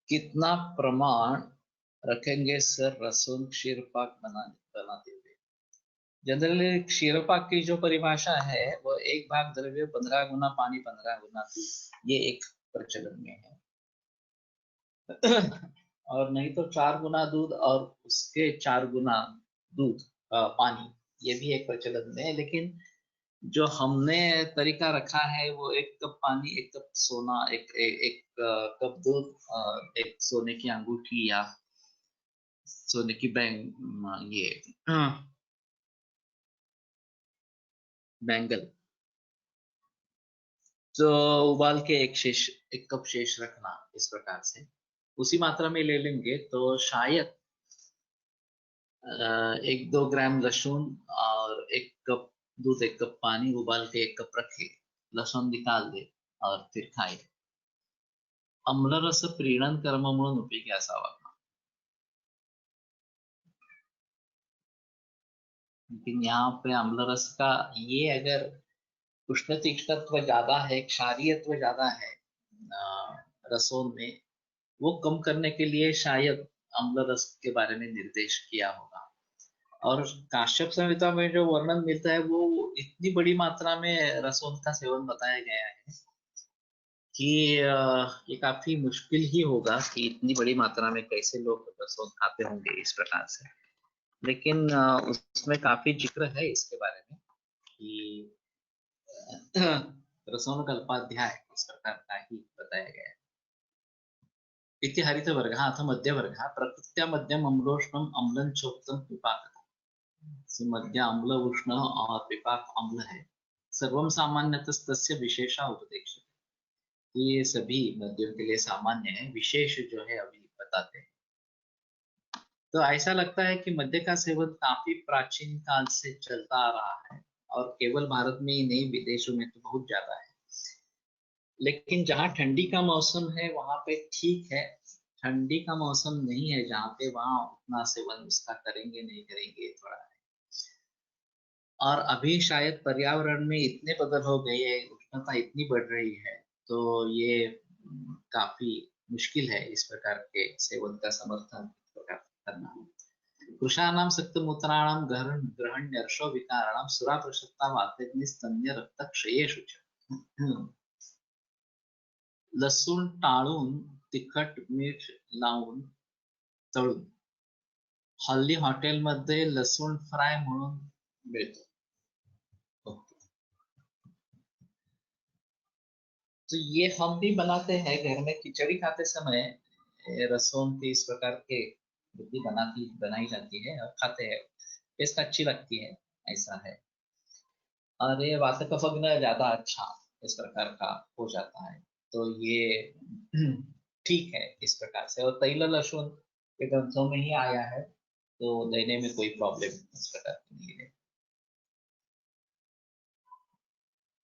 कितना प्रमाण रखेंगे सर रसों क्षीरपाक बनाते हुए? जनरली क्षीरपाक की जो परिभाषा है वो 1 भाग द्रव्य 15 गुना पानी 15 गुना दूध, ये एक प्रचलन में है। और नहीं तो 4 गुना दूध और उसके 4 गुना दूध पानी, ये भी एक प्रचलन में है। लेकिन जो हमने तरीका रखा है वो 1 कप पानी 1 कप सोना, एक कप दूध, एक सोने की अंगूठी या सोने की ये बैंगल, तो उबाल के 1 कप शेष रखना, इस प्रकार से उसी मात्रा में ले लेंगे तो शायद 1-2 ग्राम लहसुन और 1 कप दूध 1 कप पानी उबाल के 1 कप रखे, लहसुन निकाल दे और फिर खाए। आम्लरस प्रीणन कर्म म्हणून उपयोगी असावा। लेकिन यहाँ पे आम्लरस का ये, अगर उष्ण तीक्ष्णत्व ज्यादा है, क्षारीयत्व ज्यादा है रसों में, वो कम करने के लिए शायद आम्लरस के बारे में निर्देश किया होगा। और काश्यप संहिता में जो वर्णन मिलता है वो इतनी बड़ी मात्रा में रसों का सेवन बताया गया है कि ये काफी मुश्किल ही होगा कि इतनी बड़ी मात्रा में कैसे लोग रसों खाते होंगे इस प्रकार से। लेकिन उसमें काफी जिक्र है इसके बारे में कि रसों कल्पाध्याय इस प्रकार का ही बताया गया है। इति हरितवर्गः अथ मध्यवर्गः प्रकृत्या मध्यम अम्लोष्णम अम्लं चोक्तम पिपाकः। मध्य अम्ल उष्ण और पिपाक अम्ल है। सर्वम सामान्यतस्तस्य विशेषा उपदेक्षते। ये सभी मध्यों के लिए सामान्य है, विशेष जो है अभी बताते हैं। तो ऐसा लगता है कि मध्य का सेवन काफी प्राचीन काल से चलता आ रहा है, और केवल भारत में ही नहीं, विदेशों में तो बहुत ज्यादा है। लेकिन जहाँ ठंडी का मौसम है वहां पे ठीक है, ठंडी का मौसम नहीं है जहाँ पे, वहां उतना सेवन उसका करेंगे नहीं करेंगे थोड़ा है। और अभी शायद पर्यावरण में इतने बदल हो गए हैं, उष्णता इतनी बढ़ रही है, तो ये काफी मुश्किल है इस प्रकार के सेवन का समर्थन इस प्रकार करना। पुरुषाणां सक्तमूत्राणां ग्रहण्यर्षो विकाराणां सुराप्रशस्ता वातग्नि स्तन्य रक्तक्षयेषु च। लसूण टाळून तिखट मीठ लावून तळून, हल्ली हॉटेलमध्ये लसूण फ्राय म्हणून मिळतो। तो ये हम भी बनाते हैं घर में, खिचड़ी खाते समय रसों की इस प्रकार के विधि बनाई जाती है और खाते हैं, टेस्ट अच्छी लगती है, ऐसा है। और ये वातकफग्न ज्यादा अच्छा इस प्रकार का हो जाता है, तो ये ठीक है इस प्रकार से। और तैल लहसुन के ग्रंथों में ही आया है तो लेने में कोई प्रॉब्लम इस प्रकार की नहीं है।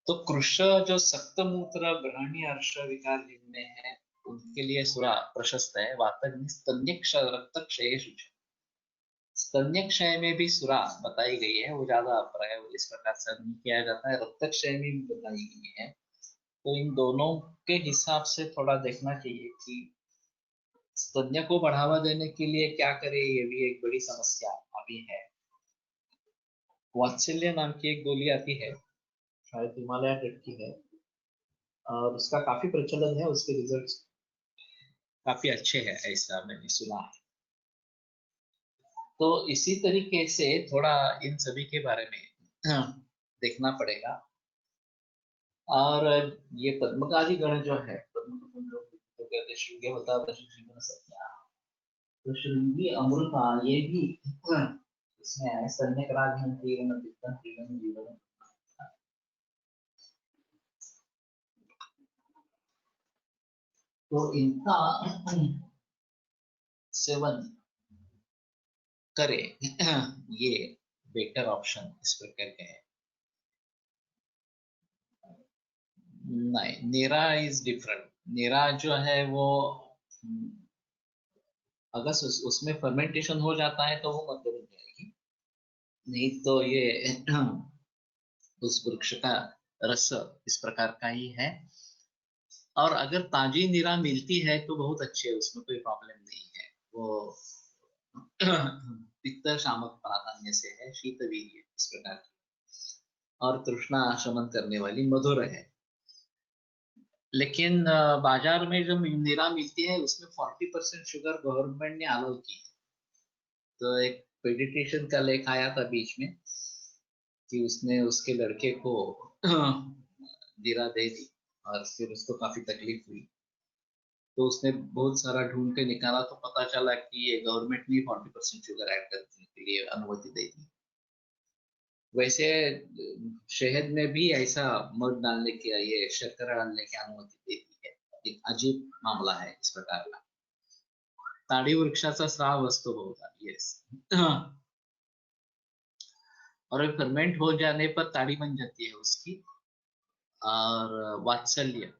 तो कृश जो सक्तमूत्र ग्रहणी अर्श विकार जिनमें है उनके लिए सुरा प्रशस्त है। वातग्नि स्तन्यक्ष रक्तक्षय शुच। स्तन्यक्षय में भी सुरा बताई गई है, वो ज्यादा प्रयोग इस प्रकार से नहीं किया जाता है। रक्तक्षय में भी बताई गई है। तो इन दोनों के हिसाब से थोड़ा देखना चाहिए कि स्तन्य को बढ़ावा देने के लिए क्या करे, ये भी एक बड़ी समस्या अभी है। वात्सल्य नाम की एक गोली आती है, शायद हिमालय टेट की है, और उसका काफी प्रचलन है, उसके रिजल्ट्स काफी अच्छे हैं ऐसा मैंने सुना है। तो इसी तरीके से थोड़ा इन सभी के बारे में देखना पड़ेगा। और ये पद्मकादि गण जो है, पद्म तो कहते श्रृंगे होता है सत्या, तो श्रृंगी अमृता ये भी इसमें है। सन्यक राजन जीवन वित्तम जीवन जीवन। तो इनका सेवन करे ये बेटर ऑप्शन इस प्रकार के है। नहीं, नीरा इज डिफरेंट। नीरा जो है वो अगर उसमें फर्मेंटेशन हो जाता है तो वो मध्य बन जाएगी, नहीं तो ये उस वृक्ष का रस इस प्रकार का ही है। और अगर ताजी नीरा मिलती है तो बहुत अच्छे है, उसमें कोई प्रॉब्लम नहीं है। वो पित्त शामक प्राधान्य से है, शीतवीर्य इस प्रकार की, और तृष्णा शमन करने वाली, मधुर है। लेकिन बाजार में जो नीरा मिलती है उसमें 40% शुगर गवर्नमेंट ने अलाउ की है। तो एक पेडिट्रिशियन का लेख आया था बीच में कि उसने उसके लड़के को नीरा दे दी और फिर उसको काफी तकलीफ हुई। तो उसने बहुत सारा ढूंढ के निकाला तो पता चला कि ये गवर्नमेंट ने 40% शुगर ऐड करने के लिए अनुमति दे दी। वैसे शहद में भी ऐसा मध डालने की, ये शर्करा डालने की अनुमति दे दी है। एक अजीब मामला है इस प्रकार का। ताड़ी वृक्षाचा स्राव असतो होगा, यस। और फर्मेंट हो जाने पर ताड़ी बन जाती है उसकी। और वात्सल्य,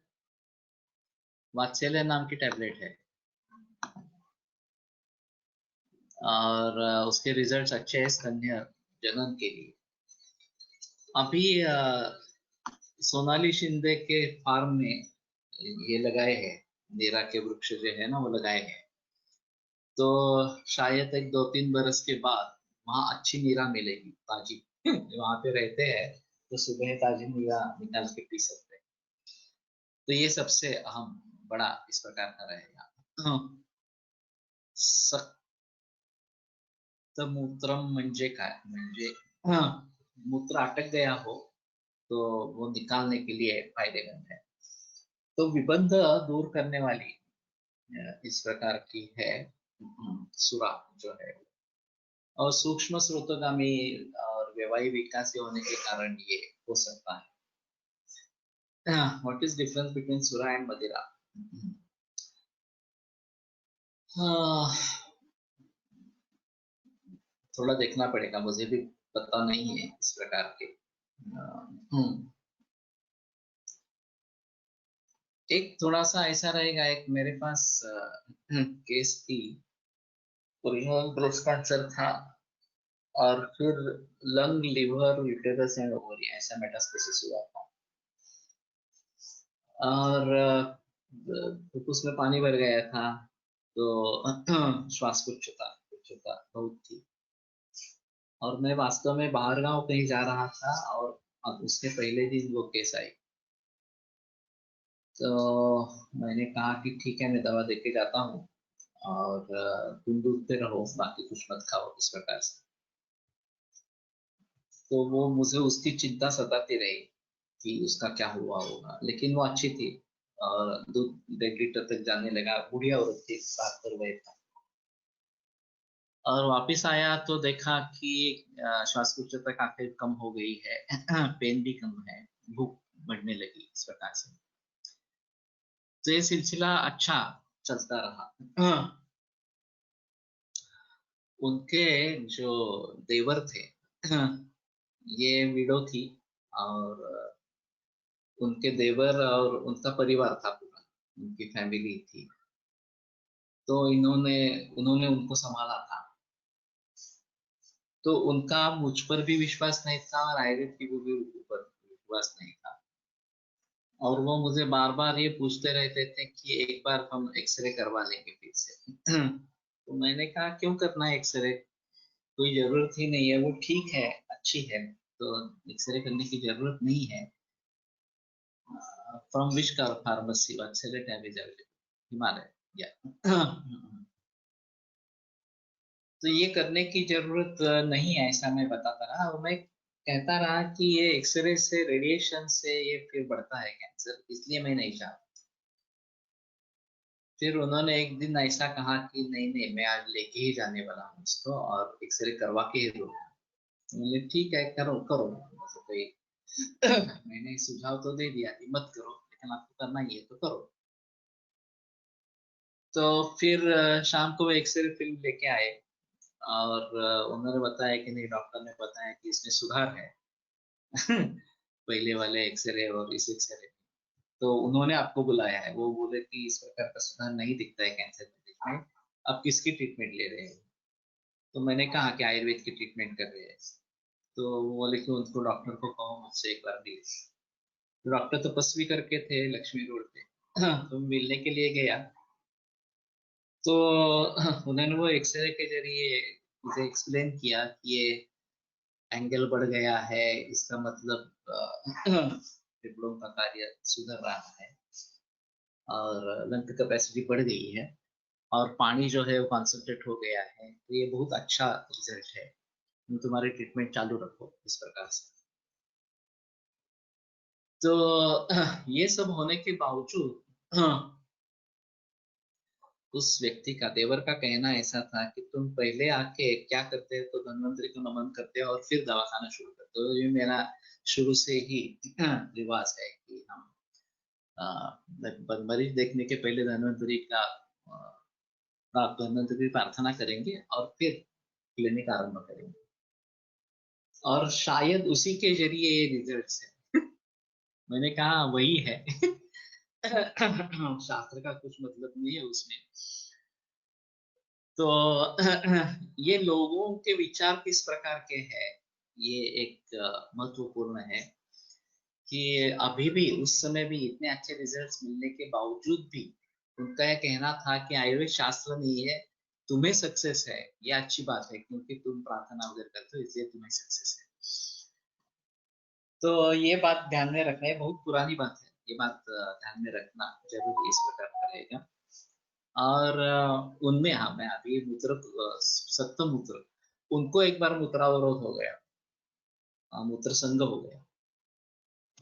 वात्सल्य नाम की टैबलेट है, और उसके रिजल्ट्स अच्छे हैं स्तन्य जनन के लिए। अभी सोनाली शिंदे के फार्म में ये लगाए हैं, नीरा के वृक्ष जो है ना वो लगाए हैं। तो शायद एक 2-3 बरस के बाद वहाँ अच्छी नीरा मिलेगी ताजी। वहां पे रहते हैं तो सुबह ताजी नीरा निकाल के पी सकते हैं। तो ये सबसे अहम बड़ा इस प्रकार का रहेगा। सक्तमूत्रम म्हणजे काय, म्हणजे मूत्र अटक गया हो तो वो निकालने के लिए फायदेमंद है। तो विबंध दूर करने वाली इस प्रकार की है सुरा जो है। और सूक्ष्म स्रोतगामी और वैवाहिक विकास होने के कारण ये हो सकता है। व्हाट इज डिफरेंस बिटवीन सुरा एंड मदिरा? थोड़ा देखना पड़ेगा, मुझे भी पता नहीं है इस प्रकार के। एक थोड़ा सा ऐसा रहेगा, एक मेरे पास केस थी, ब्रेस्ट कैंसर था, और फिर lung, liver, uterus and ovary ऐसा मेटास्टेसिस हुआ था। और फुफ्फुस में पानी भर गया था, तो श्वास कुच्छता बहुत थी। और मैं वास्तव में बाहर गांव कहीं जा रहा था, और अब उसके पहले दिन वो केस आई। तो मैंने कहा कि ठीक है, मैं दवा देके जाता हूँ, और तुम दूध पे रहो, बाकी कुछ मत खाओ इस प्रकार से। तो वो मुझे उसकी चिंता सताती रही कि उसका क्या हुआ होगा, लेकिन वो अच्छी थी और दूध 1.5 लीटर तक जाने लगा। बुढ़िया औरत थी, 72 वय था। और वापस आया तो देखा कि श्वासकोशता काफी कम हो गई है, पेन भी कम है, भूख बढ़ने लगी इस प्रकार से। तो ये सिलसिला अच्छा चलता रहा। उनके जो देवर थे ये विडो थी, और उनके देवर और उनका परिवार था पूरा, उनकी फैमिली थी। तो इन्होंने उन्होंने उनको संभाला था। तो उनका मुझ पर भी विश्वास नहीं था और आयुर्वेद की भी ऊपर विश्वास नहीं था। और वो मुझे बार बार ये पूछते रहते थे कि एक बार हम एक्सरे करवा लेंगे फिर से। तो मैंने कहा क्यों करना है एक्सरे, कोई जरूरत ही नहीं है, वो ठीक है, अच्छी है, तो एक्सरे करने की जरूरत नहीं है। From which pharmacy x ray tab is available, Himalaya या तो ये करने की जरूरत नहीं है, ऐसा मैं बताता रहा। और मैं कहता रहा कि ये एक्सरे से, रेडिएशन से ये फिर बढ़ता है कैंसर, इसलिए मैं नहीं चाहता। फिर उन्होंने एक दिन ऐसा कहा कि नहीं नहीं, मैं आज लेके ही जाने वाला हूँ उसको और एक्सरे करवा के ही दूंगा। बोले ठीक है, करो करो, वैसे कोई मैंने सुझाव तो दे दिया कि मत करो, लेकिन आपको करना ही है तो करो। तो फिर शाम को वो एक्सरे फिल्म लेके आए, और उन्होंने बताया कि नहीं, डॉक्टर ने बताया कि इसमें सुधार है पहले वाले एक्सरे और इस एक्सरे। तो उन्होंने आपको बुलाया है, वो बोले कि इस प्रकार का सुधार नहीं दिखता है कैंसर में, आप किसकी ट्रीटमेंट ले रहे हो। तो मैंने कहा कि आयुर्वेद की ट्रीटमेंट कर रहे हैं। तो वो बोले कि उनको डॉक्टर को कहो मुझसे एक बार मिले। तो डॉक्टर तपस्वी करके थे लक्ष्मी रोड पे। तो मिलने के लिए गया। तो उन्होंने वो एक्सरे के जरिए मुझे एक्सप्लेन किया कि ये एंगल बढ़ गया है, इसका मतलब फेफड़ों का कार्य सुधर रहा है और लंग कैपेसिटी बढ़ गई है, और पानी जो है वो कॉन्सेंट्रेट हो गया है, तो ये बहुत अच्छा रिजल्ट है, तुम तुम्हारी ट्रीटमेंट चालू रखो इस प्रकार से। तो ये सब होने के बावजूद उस व्यक्ति का, देवर का कहना ऐसा था कि तुम पहले आके क्या करते हो, तो धन्वंतरी को नमन करते हो और फिर दवाखाना शुरू करते हो। ये मेरा शुरू से ही रिवाज है कि हम मरीज देखने के पहले धन्वंतरी का धन्वंतरी की प्रार्थना करेंगे और फिर क्लिनिक आरंभ करेंगे, और शायद उसी के जरिए ये रिजल्ट्स है। मैंने कहा वही है। शास्त्र का कुछ मतलब नहीं है उसमें। तो ये लोगों के विचार किस प्रकार के हैं, ये एक महत्वपूर्ण है कि अभी भी उस समय भी इतने अच्छे रिजल्ट्स मिलने के बावजूद भी उनका यह कहना था कि आयुर्वेद शास्त्र नहीं है, तुम्हें सक्सेस है, ये अच्छी बात है क्योंकि तुम प्रार्थना वगैरह करते हो, इसलिए तुम्हें सक्सेस है। तो ये बात ध्यान में रखना है, बहुत पुरानी बात है, ये बात ध्यान में रखना जरूर इस प्रकार का रहेगा। और उनमें, हाँ, मैं अभी मूत्र सप्तम मूत्र, उनको एक बार मूत्रावरोध हो गया, मूत्र संघ हो गया।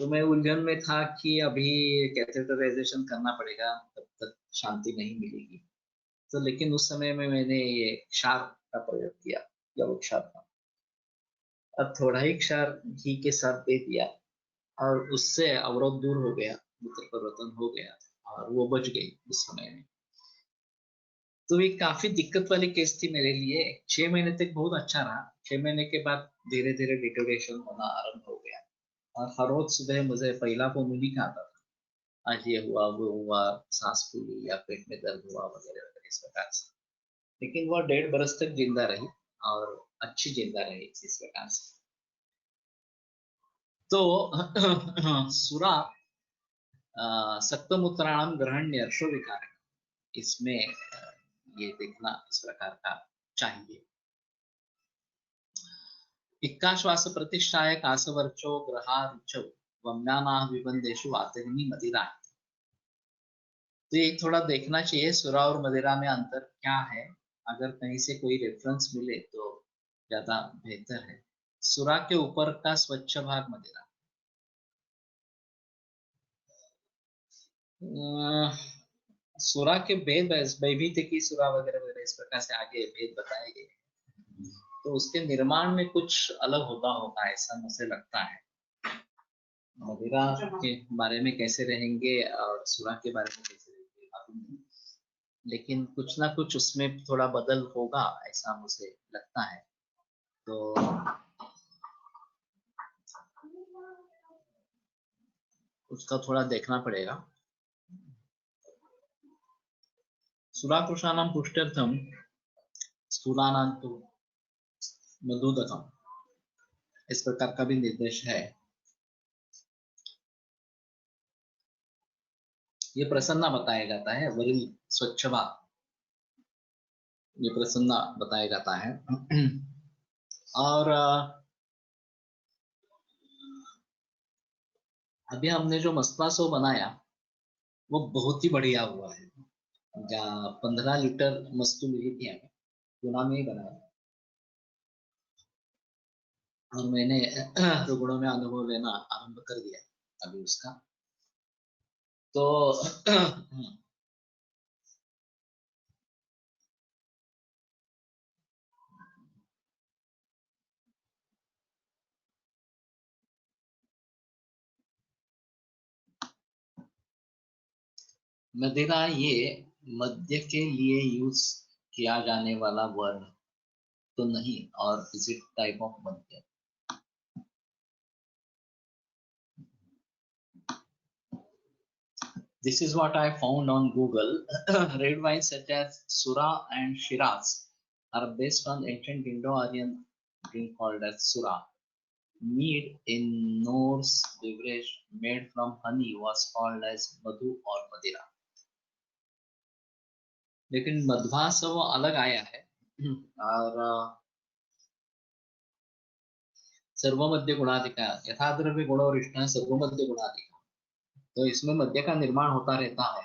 तो मैं उलझन में था कि अभी कैथेटराइजेशन करना पड़ेगा, तब तक शांति नहीं मिलेगी। तो लेकिन उस समय में मैंने ये क्षार का प्रयोग किया, यव क्षार का। अब थोड़ा ही क्षार घी के साथ दे दिया और उससे अवरोध दूर हो गया, मूत्र परिवर्तन हो गया और वो बच गई उस समय में। तो ये काफी दिक्कत वाली केस थी मेरे लिए। 6 महीने तक बहुत अच्छा रहा, 6 महीने के बाद धीरे धीरे डिटोरेशन होना आरंभ हो गया, और हर रोज सुबह मुझे पहला फोन नहीं खाता था, आज ये हुआ वो हुआ, सांस फूली या पेट में दर्द हुआ वगैरह वगैरह इस प्रकार से। लेकिन वो 1.5 बरस तक जिंदा रही, और अच्छी जिंदा रही इस प्रकार से। तो सुरा सप्तमूत्राणाम ग्रहण अर्शो विकार, इसमें ये देखना इस प्रकार का चाहिए। इक्काश्वास प्रतिष्ठाय कासवर्चो ग्रहा रुचौ वम्याना विबंधेषु वातरिणी मदिरा। तो ये थोड़ा देखना चाहिए, सुरा और मदिरा में अंतर क्या है, अगर कहीं से कोई रेफरेंस मिले तो ज्यादा बेहतर है। सुरा के ऊपर का स्वच्छ भाग मदिरा। अह, सुरा के भेद, वैभीति सुरा वगैरह वगैरह इस प्रकार से आगे भेद बताए गए, तो उसके निर्माण में कुछ अलग होता होगा ऐसा मुझे लगता है। मदिरा के बारे में कैसे रहेंगे और सुरा के बारे में कैसे रहेंगे मालूम नहीं। लेकिन कुछ ना कुछ उसमें थोड़ा बदल होगा ऐसा मुझे लगता है। तो उसका थोड़ा देखना पड़ेगा। सुराकृषाणां पुष्ट्यर्थं स्थूलानां तु मधुदकम्, इस प्रकार का भी निर्देश है। ये प्रसन्ना बताया जाता है, वरुण स्वच्छभा, ये प्रसन्ना बताया जाता है। और अभी हमने जो मस्तासो बनाया वो बहुत ही बढ़िया हुआ है। 15 लीटर मस्तू मिली थी हमें, पुणे में ही बनाया, और मैंने रुग्णों में अनुभव लेना आरंभ कर दिया अभी उसका। तो मदिरा ये मद्य के लिए यूज किया जाने वाला वर्ड तो नहीं, और इज इट टाइप ऑफ मद्य? This is what I found on Google. Red wines such as Sura and Shiraz are based on ancient Indo-Aryan drink called as Sura. Mead in Norse beverage made from honey was called as Madhu or Madira. लेकिन मध्वा से वो अलग आया है। और सर्वमध्य गुणाधिका यथा द्रव्य गुणोरिष्ट सर्वमध्य गुणाधिका, तो इसमें मध्य का निर्माण होता रहता है।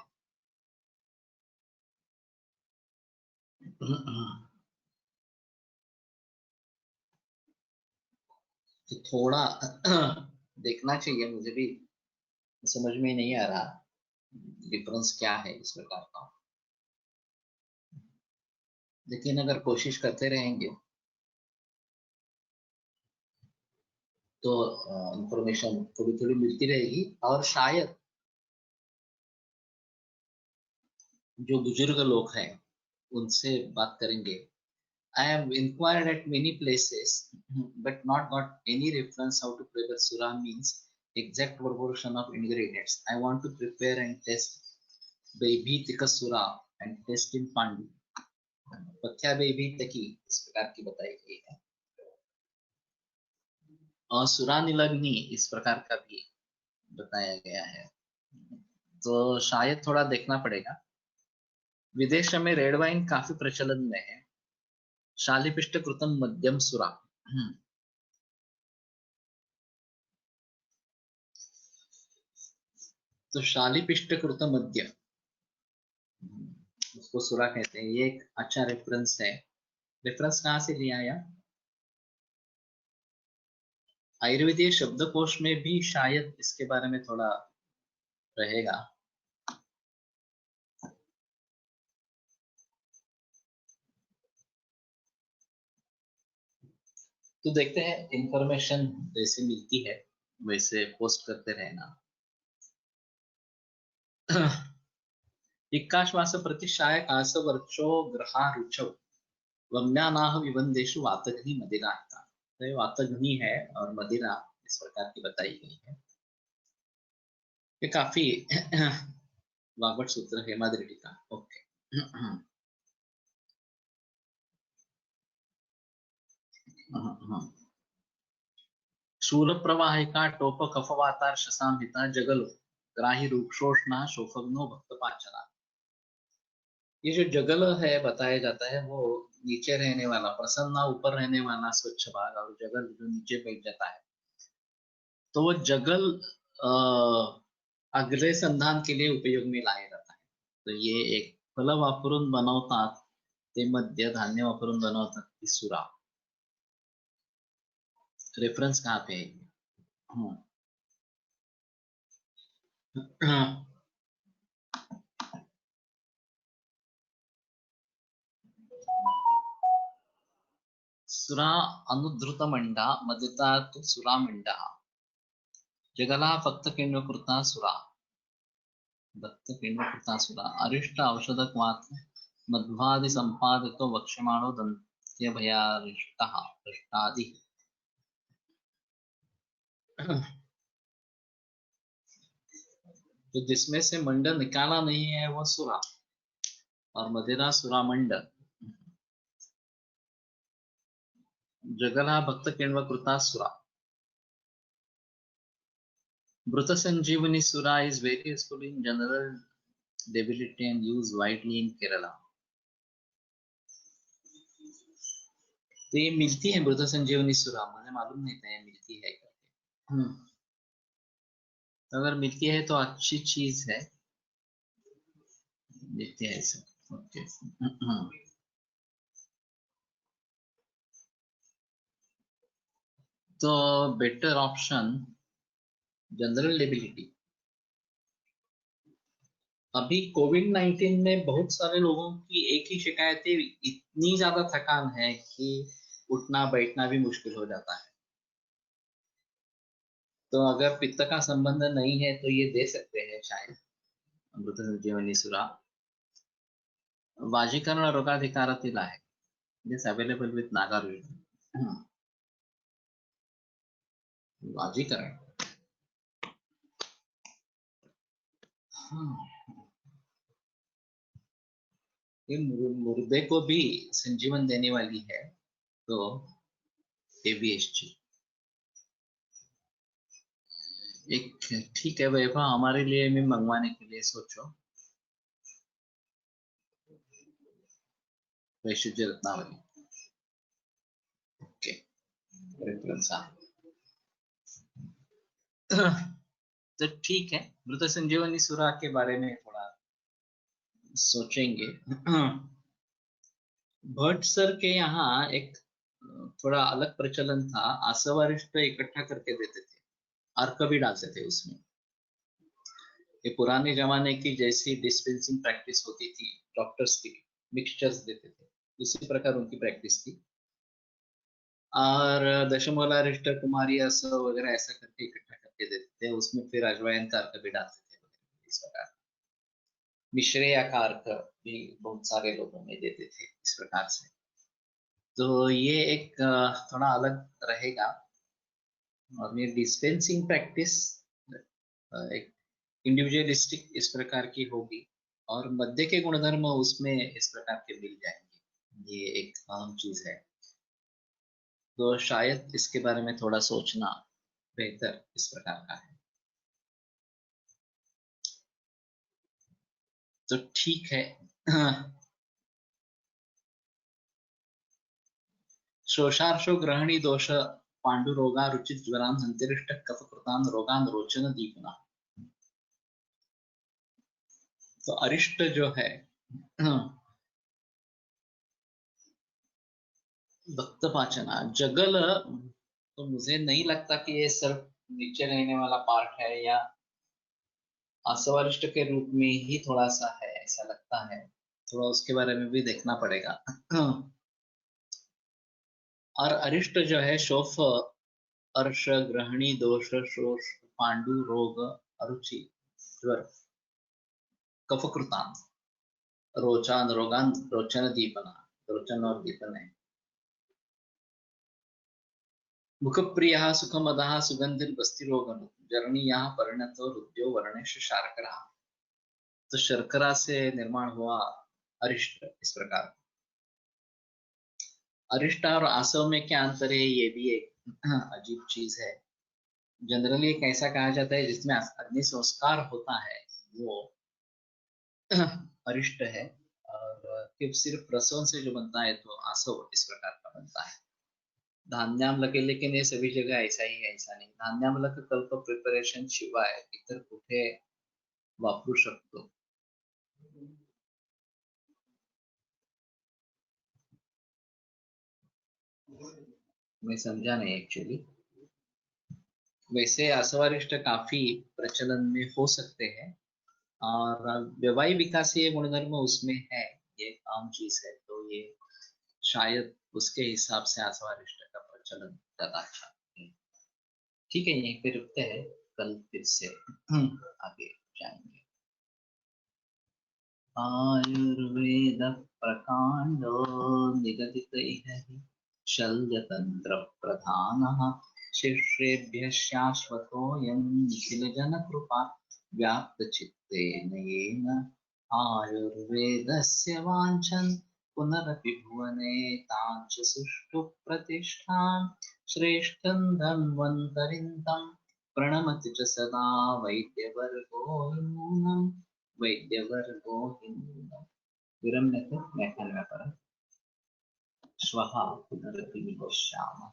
तो थोड़ा देखना चाहिए, मुझे भी समझ में नहीं आ रहा डिफरेंस क्या है इस प्रकार का। लेकिन अगर कोशिश करते रहेंगे तो इंफॉर्मेशन थोड़ी थोड़ी मिलती रहेगी। और शायद जो बुजुर्ग लोग हैं उनसे बात करेंगे। I have inquired at many places but not got any reference how to prepare Sura means exact proportion of ingredients. I want to prepare and test baby tikka Sura and test in Pandu. पथ्या बेबी तकी इस प्रकार की बताई गई है, और सुरानिलग्नि इस प्रकार का भी बताया गया है। तो शायद थोड़ा देखना पड़ेगा। विदेश में रेड वाइन काफी प्रचलन में है। शालिपिष्ट कृतम मध्यम सुरा, तो शालिपिष्ट कृत मध्य, उसको सुरा कहते हैं। ये एक अच्छा रेफरेंस है। रेफरेंस कहाँ से लिया या? आयुर्वेदीय शब्दकोश में भी शायद इसके बारे में थोड़ा रहेगा। तो देखते हैं, इंफॉर्मेशन जैसे मिलती है वैसे पोस्ट करते रहना। इक्काश्वास प्रतिशाय कास वर्चो ग्रहा रुचौ वम्यानाह विबंधेषु वातघ्नि मदिरा। तो ये वातघ्नि है और मदिरा इस प्रकार की बताई गई है। ये काफी वाग्भट सूत्र है मादृटी का। ओके। शूल प्रवाहिका टोप कफवातार शसामहिता जगलो ग्राही रूक्षोष्णा शोफग्नो भक्तपाचना। ये जो जगल है बताया जाता है वो नीचे रहने वाला, प्रसन्ना ऊपर रहने वाला स्वच्छ भाग, और जगल जो नीचे बैठ जाता है। तो वो जगल अगले संधान के लिए उपयोग में लाया जाता है। तो ये एक फल वापरून बनवतात ते मध्य, धान्य वापरून बनवतात ती सुरा। रेफरेंस कहाँ पे है? सुरा अनुधृत मंडा मदिता तो सुरा मंडा जगला फक्त किण्वकृता सुरा, दत्त किण्वकृता सुरा अरिष्ट औषधक मात्र मध्वादि संपादितो वक्ष्यमाणो दंत्य भयारिष्टः पृष्ठादि। तो जिसमें से मंड निकाला नहीं है वो सुरा, और मदिरा सुरा मंड। जगला भक्त किण्व कृता सुरा। Mruta Sanjeevani Sura is very useful in general debility and used widely in Kerala. तो ये मिलती है मृत संजीवनी सुरा, मुझे मालूम नहीं था ये मिलती है करके। अगर मिलती है तो अच्छी चीज है, देखते हैं इसे। ओके। तो बेटर ऑप्शन जनरल डेबिलिटी। अभी कोविड-19 में बहुत सारे लोगों की एक ही शिकायत है, इतनी ज्यादा थकान है कि उठना बैठना भी मुश्किल हो जाता है। तो अगर पित्त का संबंध नहीं है तो ये दे सकते हैं शायद अमृत संजीवनी सुरा। वाजीकरण रोगाधिकारातील आहे, दिस अवेलेबल विथ नागार्जुन। वाजीकरण, ये मुर्दे को भी संजीवन देने वाली है, तो एबीएसजी एक ठीक है। वैभव हमारे लिए भी मंगवाने के लिए सोचो। वैशुज्य रत्नावली, ओके। तो ठीक है, मृत संजीवनी सुरा के बारे में थोड़ा सोचेंगे। भट्ट सर के यहाँ एक थोड़ा अलग प्रचलन था, आसवारिष्ट इकट्ठा करके देते थे, अर्क भी डालते थे उसमें। ये पुराने जमाने की जैसी डिस्पेंसिंग प्रैक्टिस होती थी, डॉक्टर्स की मिक्सचर्स देते थे, उसी प्रकार उनकी प्रैक्टिस थी। और दशमूलारिष्ट कुमारी वगैरह ऐसा करके इकट्ठा करके देते थे, उसमें फिर अजवाइन का अर्क भी डालते थे इस प्रकार। मिश्रेया का अर्क भी बहुत सारे लोगों में देते थे इस प्रकार से। तो ये एक थोड़ा अलग रहेगा, और ये डिस्पेंसिंग प्रैक्टिस एक इंडिविजुअलिस्टिक इस प्रकार की होगी, और मध्य के गुणधर्म उसमें इस प्रकार के मिल जाएंगे, ये एक अहम चीज है। तो शायद इसके बारे में थोड़ा सोचना बेहतर इस प्रकार का है। तो ठीक है। शोषार्षो ग्रहणी दोष पांडुरोगा रुचित ज्वरान अंतरिष्ट कफकृतान रोगान रोचन दीपना। तो अरिष्ट जो है भक्त पाचना जगल, तो मुझे नहीं लगता कि ये सिर्फ नीचे रहने वाला पार्ट है, या असवरिष्ट के रूप में ही थोड़ा सा है ऐसा लगता है, थोड़ा उसके बारे में भी देखना पड़ेगा। और अरिष्ट जो है शोफ अर्श ग्रहणी दोष शोष पांडु रोग अरुचि ज्वर कफकृतान रोचान रोगान रोचन दीपना, रोचन और दीपन है। मुखप्रियः सुखमदः सुगंधिर्बस्तिरोगन जरणीयः परिणतो रुद्यो वर्णेश शार्करा। तो शर्करा से निर्माण हुआ अरिष्ट इस प्रकार। अरिष्ट और आसव में क्या अंतर है, ये भी एक अजीब चीज है। जनरली एक ऐसा कहा जाता है जिसमें अग्नि संस्कार होता है वो अरिष्ट है, और सिर्फ रसों से जो बनता है तो आसव इस प्रकार का बनता है। धान्यामलक, लेकिन ये सभी जगह ऐसा ही है ऐसा नहीं। धान्यामलक कल्प प्रिपरेशन शिवाय इतर कुठे वापरू शकतो। मैं समझा नहीं एक्चुअली। वैसे असवरिष्ट काफी प्रचलन में हो सकते हैं, और व्यवहारिक विकासीय गुणधर्म उसमें है, ये आम चीज है, तो ये शायद उसके हिसाब से असवरिष्ट का प्रचलन ज्यादा अच्छा है। ठीक है, यहीं पे रुकते हैं, कल फिर से आगे जाएंगे। आयुर्वेद प्रकांडो निगदितैः शल्यतंत्र प्रधानः शिष्येभ्यः शाश्वतोऽयं निखिलजनकृपा व्याप्तचित्तेन येन आयुर्वेदस्य वाञ्छन् पुनरपि भुवने तां च सुष्ठु प्रतिष्ठां श्रेष्ठं धन्वन्तरिं प्रणमति च सदा वैद्यवर्गो नूनम् वैद्यवर्गो हि नूनम् विरम्यते व्याख्यानव्यापारः श्वः पुनरपि मिलिष्यामः।